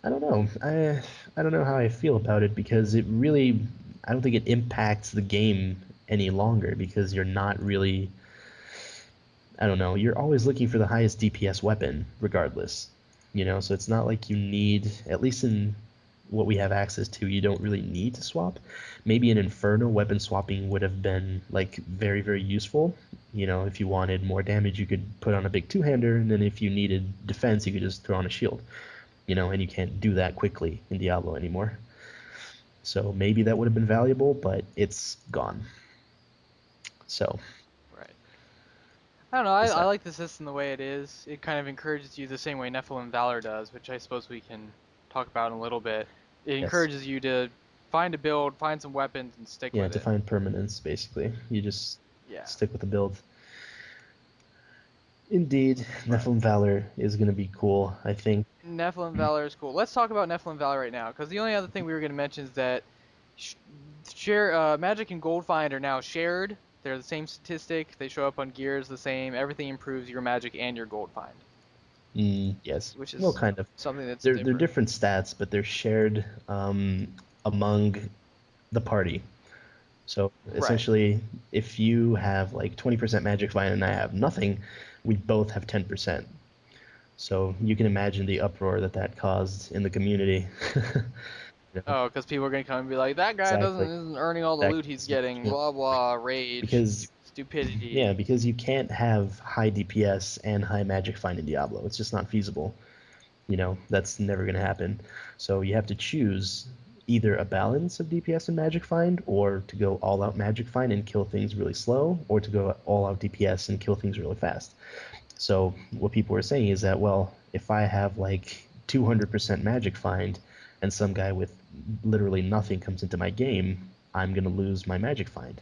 I don't know. I don't know how I feel about it, because it really, I don't think it impacts the game any longer, because you're not really, I don't know, you're always looking for the highest DPS weapon regardless. So it's not like you need, at least in what we have access to, you don't really need to swap. Maybe in Inferno, weapon swapping would have been like very, very useful. If you wanted more damage, you could put on a big two-hander, and then if you needed defense, you could just throw on a shield. And you can't do that quickly in Diablo anymore. So maybe that would have been valuable, but it's gone. So Right. I don't know. I, is I that. like the system the way it is. It kind of encourages you the same way Nephalem Valor does, which I suppose we can talk about in a little bit. It Yes. encourages you to find a build, find some weapons, and stick Yeah, with to it. find permanence, basically. You just Yeah. stick with the build. Indeed, But Nephilim Valor is going to be cool, I think. Nephalem Valor is cool. Let's talk about Nephalem Valor right now, because the only other thing we were going to mention is that sh- Magic and Gold Find are now shared. They're the same statistic. They show up on gears the same. Everything improves your Magic and your Gold Find, Yes. which Well, is kind of. something that's They're different. different stats, but they're shared among the party. So Right. essentially, if you have like 20% Magic Find and I have nothing, we both have 10%. So you can imagine the uproar that caused in the community. You know, Oh, because people are gonna come and be like, that guy exactly. isn't earning all the That loot he's is getting. mooching off Blah the blah, rage, because yeah, stupidity. because you can't have high DPS and high magic find in Diablo. It's just not feasible. That's never going to happen. So you have to choose either a balance of DPS and magic find, or to go all out magic find and kill things really slow, or to go all out DPS and kill things really fast. So what people were saying is that, well, if I have like 200% magic find and some guy with literally nothing comes into my game, I'm going to lose my magic find.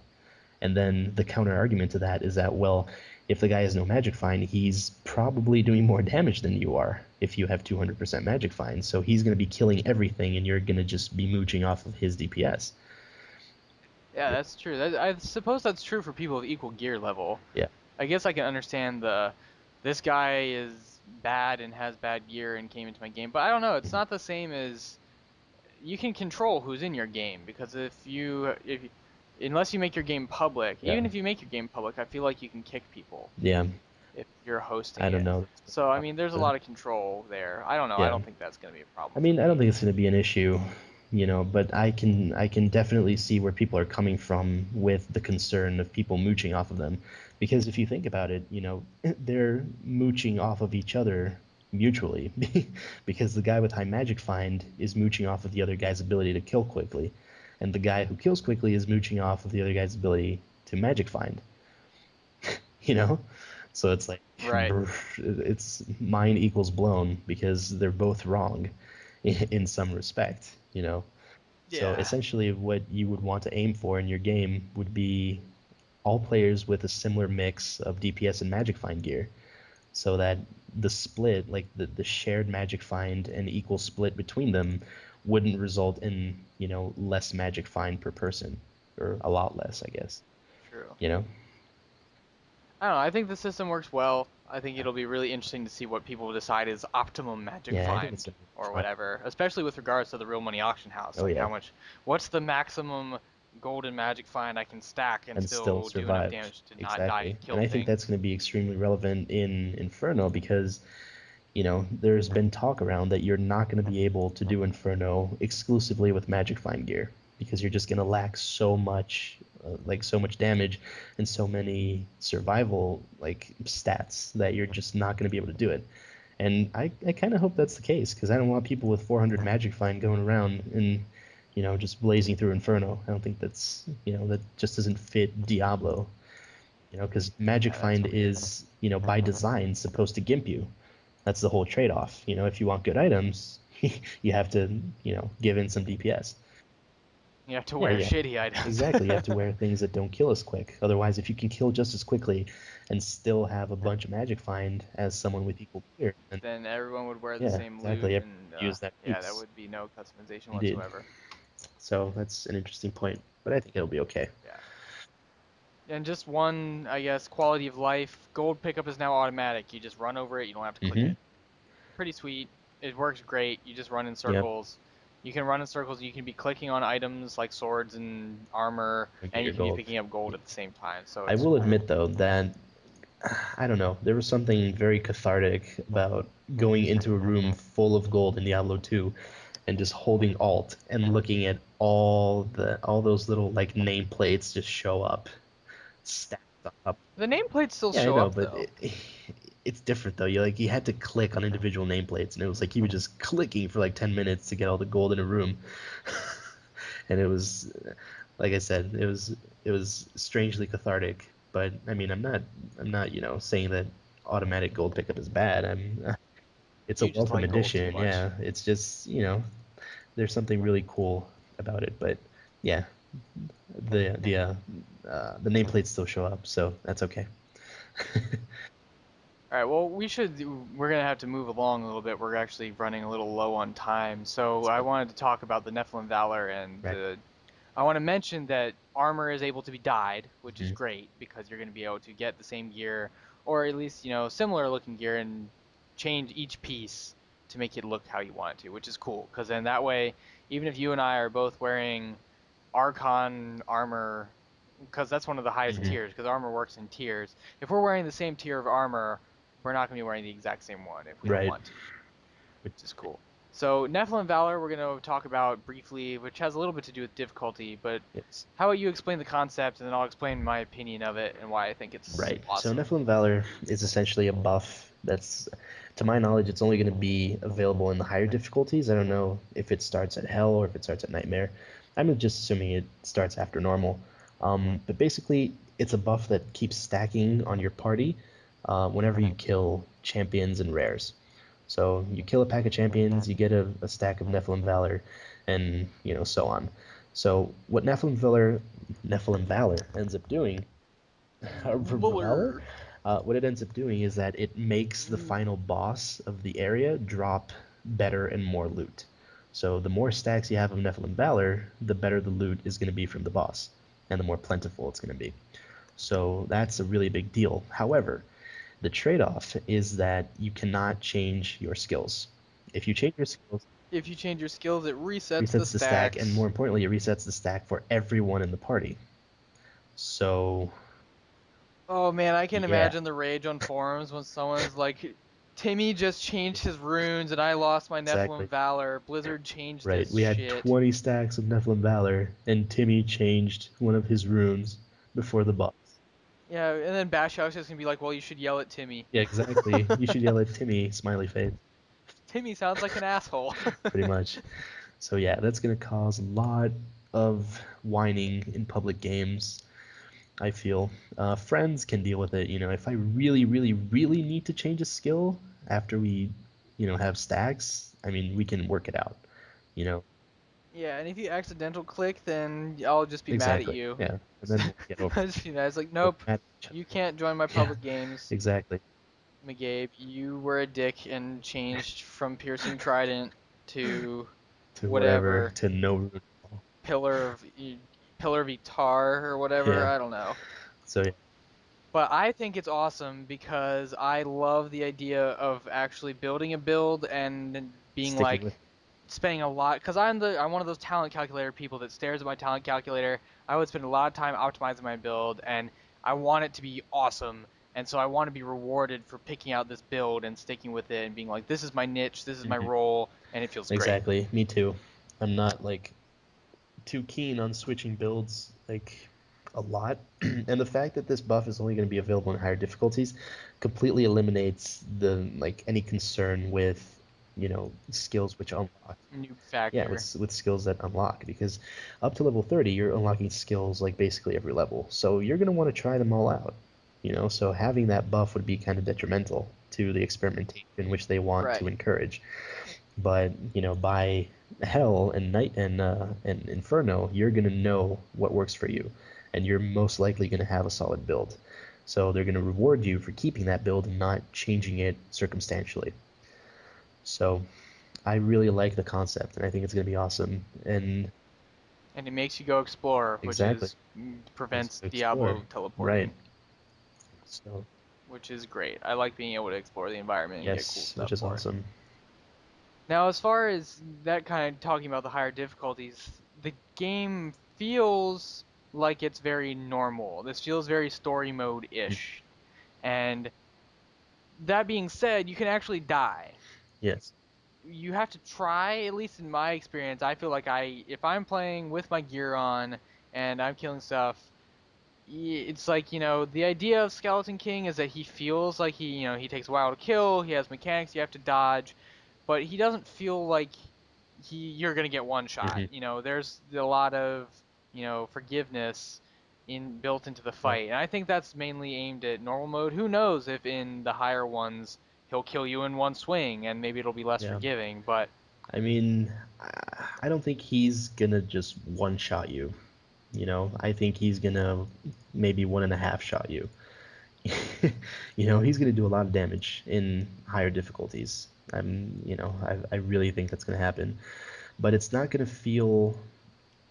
And then the counter argument to that is that, well, if the guy has no magic find, he's probably doing more damage than you are if you have 200% magic find. So he's going to be killing everything, and you're going to just be mooching off of his DPS. Yeah, that's true. I suppose that's true for people of equal gear level. Yeah, I guess I can understand this guy is bad and has bad gear and came into my game, but I don't know. It's not the same as you can control who's in your game because unless you make your game public, yeah, even if you make your game public, I feel like you can kick people yeah. if you're hosting I don't it. know. So I mean, there's a lot of control there. I don't know. I Yeah. don't think that's gonna be a I problem for mean, I don't me. think it's going to be an issue, but I can definitely see where people are coming from with the concern of people mooching off of them, because if you think about it, they're mooching off of each other mutually, because the guy with high magic find is mooching off of the other guy's ability to kill quickly, and the guy who kills quickly is mooching off of the other guy's ability to magic find, you know? So it's like Right. it's mine equals blown because they're both wrong in some respect. So Yeah. essentially, what you would want to aim for in your game would be all players with a similar mix of DPS and Magic Find gear, so that the split, like the shared Magic Find and equal split between them, wouldn't result in less Magic Find per person, or a lot less, I guess. True. You know? I don't know. I think the system works well. I think it'll be really interesting to see what people decide is optimum magic Yeah, I think it's find gonna be or fun. whatever, especially with regards to the real money auction house. Oh Like yeah, what's the maximum golden magic find I can stack and and still still do enough survive. damage to not die Exactly. and And kill I think that's things? going to be extremely relevant in Inferno because there's been talk around that you're not going to be able to do Inferno exclusively with Magic Find gear because you're just going to lack so much, like so much damage and so many survival like stats that you're just not going to be able to do it. And I kind of hope that's the case because I don't want people with 400 Magic Find going around and just blazing through Inferno. I don't think that just doesn't fit Diablo. Because Magic Yeah, that's Find weird. is, by design supposed to gimp you. That's the whole trade-off. If you want good items, you have to, give in some DPS. You have to Yeah, wear yeah, shitty items. exactly. You have to wear things that don't kill as quick. Otherwise, if you can kill just as quickly and still have a bunch of magic find as someone with equal gear, then Then everyone would wear the yeah, same exactly. loot Everyone and use that yeah, that piece. would be no customization Indeed. whatsoever. So that's an interesting point, but I think it'll be okay. Yeah. And just one, I guess, quality of life. Gold pickup is now automatic. You just run over it. You don't have to click Mm-hmm. it. Pretty sweet. It works great. You just run in Yep. circles. You can run in circles. You can be clicking on items like swords and armor, Get and your you can be gold. picking up gold at the same time. So I it's will admit though that I don't know. There was something very cathartic about going into a room full of gold in Diablo 2 and just holding Alt and looking at all those little like nameplates just show up stacked up. the nameplates still Yeah, I show know, up but though. it's different though. You had to click on individual nameplates, and it was like you were just clicking for like 10 minutes to get all the gold in a room. And it was, like I said, it was strangely cathartic. But I mean, I'm not saying that automatic gold pickup is bad. It's a You just welcome like gold too addition. much. Yeah, it's just there's something really cool about it. But yeah, the nameplates still show up, so that's okay. All right, well, we're gonna have to move along a little bit. We're actually running a little low on time. So That's I fine. wanted to talk about the Nephalem Valor Right. I want to mention that armor is able to be dyed, which is Mhm. great because you're going to be able to get the same gear or at least, similar looking gear and change each piece to make it look how you want it to, which is cool because then that way, even if you and I are both wearing Archon armor, because that's one of the highest Mhm. tiers, because armor works in tiers. If we're wearing the same tier of armor, we're not going to be wearing the exact same one if we don't Right. want to, which is cool. So Nephalem Valor we're going to talk about briefly, which has a little bit to do with difficulty, but Yes. how about you explain the concept and then I'll explain my opinion of it and why I think it's Right. So awesome. Nephalem Valor is essentially a buff that's, to my knowledge, it's only going to be available in the higher difficulties. I don't know if it starts at Hell or if it starts at Nightmare. I'm just assuming it starts after normal. But basically, it's a buff that keeps stacking on your party whenever you kill champions and rares. So you kill a pack of champions, you get a stack of Nephalem Valor, and so on. So what Nephalem Valor ends up doing Valor, Valor. what it ends up doing is that it makes the final boss of the area drop better and more loot. So the more stacks you have of Nephalem Valor, the better the loot is going to be from the boss, and the more plentiful it's going to be. So that's a really big deal. However, the trade-off is that you cannot change your skills. If you change your skills, If you change your skills, it it resets the resets the stack, and more stacks. importantly, it resets the stack for everyone in the party. So, Oh man, I can yeah, imagine the rage on forums when someone's like, Timmy just changed his runes and I lost my Nephalem exactly. Valor. Blizzard changed Right, this we had shit. 20 stacks of Nephalem Valor, and Timmy changed one of his runes before the boss. Yeah, and then Bash House is gonna be like, well, you should yell at Timmy. Yeah, exactly. You should yell at Timmy, smiley face, Timmy sounds like an asshole. pretty much. So yeah, that's gonna cause a lot of whining in public games, I feel. Friends can deal with it. If I really, really, really need to change a skill after we, have stacks, I mean, we can work it out. You know, Yeah, and if you accidental click, then I'll just be mad at exactly. you. Yeah, and then we'll get over. I'll just be mad. It's like, We'll be nope, mad at each you other. can't join my Yeah, public games. exactly. Mcgabe, you were a dick and changed from piercing trident to To whatever, whatever to no rune at all. pillar of pillar of Itar or whatever. Yeah. I don't know. So yeah, But I think it's awesome because I love the idea of actually building a build and being sticking like with. spending a lot because I'm one of those talent calculator people that stares at my talent calculator. I would spend a lot of time optimizing my build and I want it to be awesome. And so I want to be rewarded for picking out this build and sticking with it and being like, this is my niche, this is my Mhm. role, and it feels great. Exactly. Me too. I'm not like too keen on switching builds like a lot. And the fact that this buff is only going to be available in higher difficulties completely eliminates the like any concern with, skills which unlock. Noob Yeah, factor. with skills that unlock, because up to level 30 you're unlocking skills like basically every level. So you're going to want to try them all out. So having that buff would be kind of detrimental to the experimentation which they want to Right. encourage. But by Hell and Night and Inferno, you're gonna know what works for you, and you're most likely gonna have a solid build. So they're gonna reward you for keeping that build and not changing it circumstantially. So I really like the concept, and I think it's gonna be awesome. And And it makes you go explore, which exactly, is makes prevents you explore. Diablo Right. teleporting, So which is great. I like being able to explore the environment and get cool yes, which stuff is for it. awesome. Now, as far as that kind of talking about the higher difficulties, the game feels like it's very normal. This feels very story Mm. mode-ish. And that being said, you can actually die. Yes. You have to try, at least in my experience, I feel like if I'm playing with my gear on and I'm killing stuff, it's like, the idea of Skeleton King is that he feels like he takes a while to kill, he has mechanics you have to dodge, but he doesn't feel like you're gonna get one shot. Hmm. There's a lot of, forgiveness built into the Right. fight. And I think that's mainly aimed at normal mode. Who knows if in the higher ones he'll kill you in one swing and maybe it'll be less Yeah. forgiving, but I mean, I don't think he's gonna just one shot you. I think he's gonna maybe 1.5 shot you. He's gonna do a lot of damage in higher difficulties. I really think that's gonna happen. But it's not gonna feel,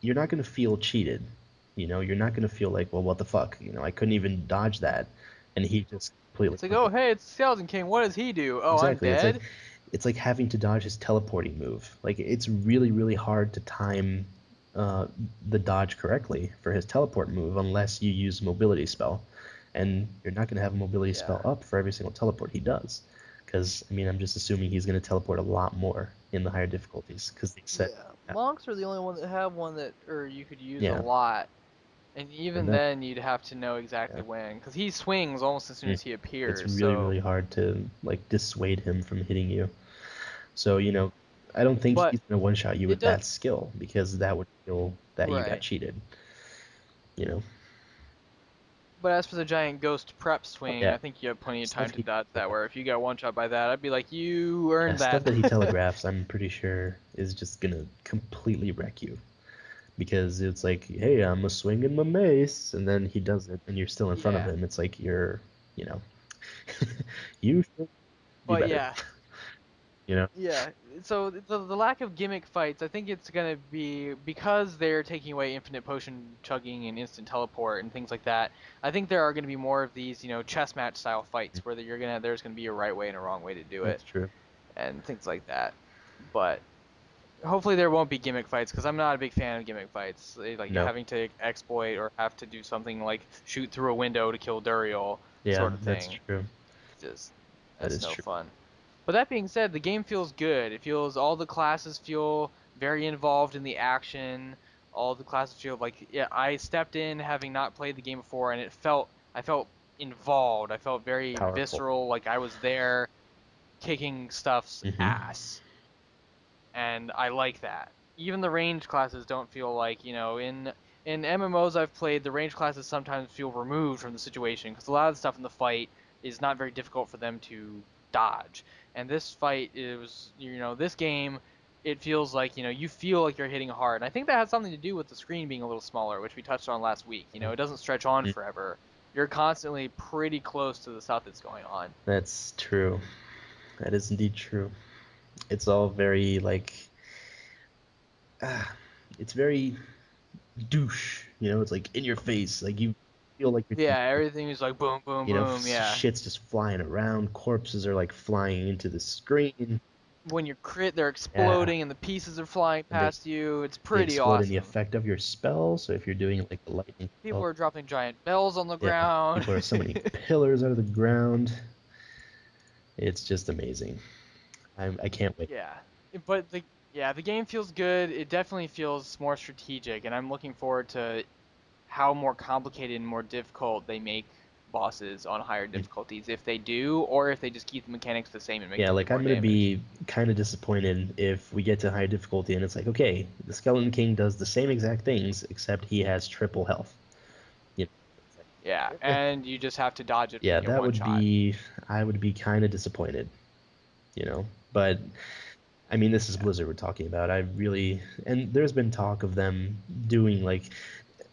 you're not gonna feel cheated. You're not gonna feel like, well, what the fuck? I couldn't even dodge that, and he just completely it's like, took oh it. hey, it's Skeleton King, what does he do? Oh, I'm Exactly. dead? It's like having to dodge his teleporting move. Like it's really, really hard to time uh, the dodge correctly for his teleport move unless you use mobility spell. and you're not going to have a mobility Yeah. spell up for every single teleport he does. Because, I mean, I'm just assuming he's going to teleport a lot more in the higher difficulties, because they said, Yeah, monks are the only one that have one that, or you could use a yeah, lot, and and even that, then you'd have to know yeah. exactly when, because he swings almost as soon as he It's appears. really, So, really hard to, like, dissuade him from hitting you. So, you know, I don't think but he's going to one-shot you it with does that skill, because that would feel that you got right. cheated, you know? But as for the giant ghost prep swing, Yeah, I think you have plenty of stuff time to he, dodge yeah, that. Where if you got one shot by that, I'd be like, you yeah, earned stuff that. that he telegraphs, I'm pretty sure is just going to completely wreck you. Because it's like, hey, I'm a swinging my mace, and then he does it, and you're still in front of Yeah, him. It's like you're, you know, you should be but better, yeah, you know? yeah. So the lack of gimmick fights, I think it's gonna be because they're taking away infinite potion chugging and instant teleport and things like that. I think there are gonna be more of these, chess match style fights where there's gonna be a right way and a wrong way to do it That's true. and things like that. But hopefully there won't be gimmick fights because I'm not a big fan of gimmick fights. Like No. having to exploit or have to do something like shoot through a window to kill Duriel Yeah, sort of that's thing. true. Just That that's is no true. fun. But that being said, the game feels good. It feels all the classes feel very involved in the action. All the classes feel like yeah, I stepped in having not played the game before and I felt involved. I felt very Powerful. visceral, like I was there kicking stuff's Mm-hmm. ass. And I like that. Even the range classes don't feel like, in MMOs I've played, the range classes sometimes feel removed from the situation because a lot of the stuff in the fight is not very difficult for them to dodge. And this fight is, this game, it feels like, you feel like you're hitting hard. And I think that has something to do with the screen being a little smaller, which we touched on last week. It doesn't stretch on forever. You're constantly pretty close to the stuff that's going on. That's true. That is indeed true. It's all very, like, ah, it's very douche, you know? It's like in your face. Like you feel like you're Yeah, everything is like boom, boom, you know, boom. Yeah. shit's just flying around. Corpses are like flying into the screen. When you crit, they're Yeah, exploding and the pieces are flying and they past you. It's they pretty explode in the awesome. effect of your spell. So if you're doing like a lightning People spell, are dropping giant bells on the yeah, ground. people are summoning pillars out of the ground. It's just amazing. I can't wait. Yeah, but the game feels good. It definitely feels more strategic, and I'm looking forward to how more complicated and more difficult they make bosses on higher difficulties, if they do, or if they just keep the mechanics the same and make Yeah, them do like more I'm gonna damage. be kind of disappointed if we get to high difficulty and it's like, okay, the Skeleton King does the same exact things except he has triple health. You know, it's Yeah, like, and you just have to dodge it when yeah, you get that one would shot. be, I would be kind of disappointed, you know. But I mean, this is Yeah. Blizzard we're talking about. I really, and there's been talk of them doing like,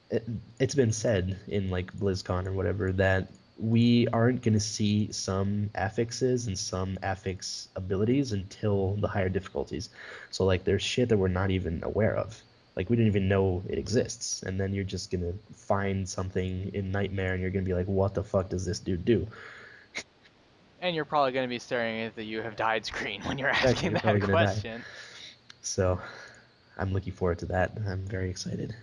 it, it's been said in like BlizzCon or whatever that we aren't going to see some affixes and some affix abilities until the higher difficulties. So like there's shit that we're not even aware of. Like we didn't even know it exists, and then you're just gonna find something in Nightmare, and you're gonna be like, "What the fuck does this dude do?" And you're probably going to be staring at the "you have died" screen when you're Exactly, asking you're probably that gonna die. question. So I'm looking forward to that. I'm very excited.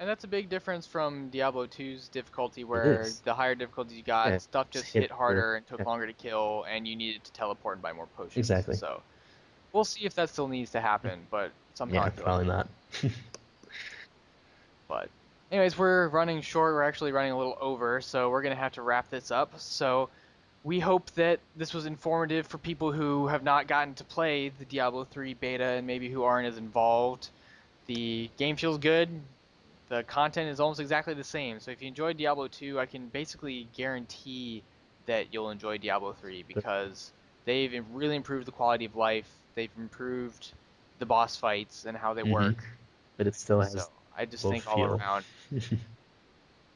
And that's a big difference from Diablo 2's difficulty, It where is. the higher difficulties you Yeah, got, stuff just just hit hit harder. harder and took Yeah, longer to kill, and you needed to teleport and buy more potions. exactly. So we'll see if that still needs to happen, but somehow Yeah, I feel like probably it not. will. But anyways, we're running short. We're actually running a little over, so we're gonna have to wrap this up. So we hope that this was informative for people who have not gotten to play the Diablo 3 beta and maybe who aren't as involved. The game feels good. The content is almost exactly the same. So if you enjoyed Diablo 2, I can basically guarantee that you'll enjoy Diablo 3 But, because they've really improved the quality of life. They've improved the boss fights and how they hmm work. but it still So has I just low think all feel. around,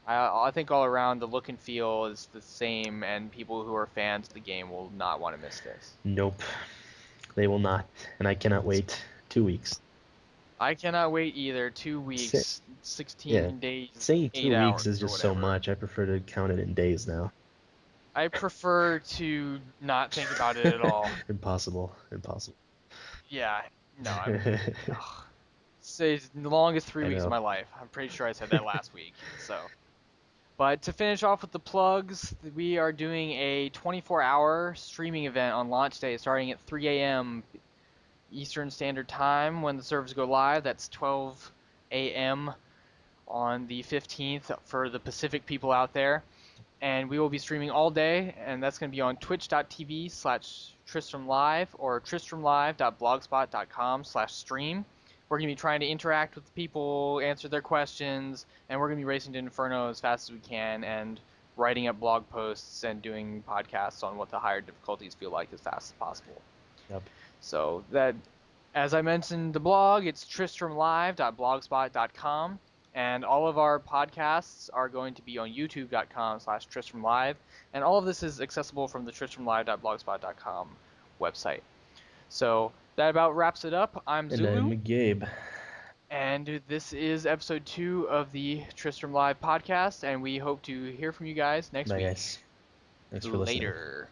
I think all around the look and feel is the same, and people who are fans of the game will not want to miss this. Nope, they will not, and I cannot wait 2 weeks. I cannot wait either. Two Say, weeks, yeah, 16 days, saying 2 weeks 8 hours, is or just so whatever. much. I prefer to count it in days now. I prefer to not think about it at all. Impossible, impossible. Yeah, no, ugh. Say the longest three I weeks of know. my life. I'm pretty sure I said that last week. So But to finish off with the plugs, we are doing a 24-hour streaming event on launch day starting at 3 a.m. Eastern Standard Time when the servers go live. That's 12 a.m. on the 15th for the Pacific people out there. And we will be streaming all day, and that's going to be on twitch.tv/Tristram Live or tristramlive.blogspot.com/stream. We're going to be trying to interact with the people, answer their questions, and we're going to be racing to Inferno as fast as we can and writing up blog posts and doing podcasts on what the higher difficulties feel like as fast as possible. Yep. So that, as I mentioned, the blog, it's tristramlive.blogspot.com. And all of our podcasts are going to be on youtube.com/TristramLive. And all of this is accessible from the tristramlive.blogspot.com website. So that about wraps it up. I'm And Zulu. McGabe. And this is episode 2 of the Tristram Live podcast. And we hope to hear from you guys next Bye, week. guys. Thanks for listening. Later.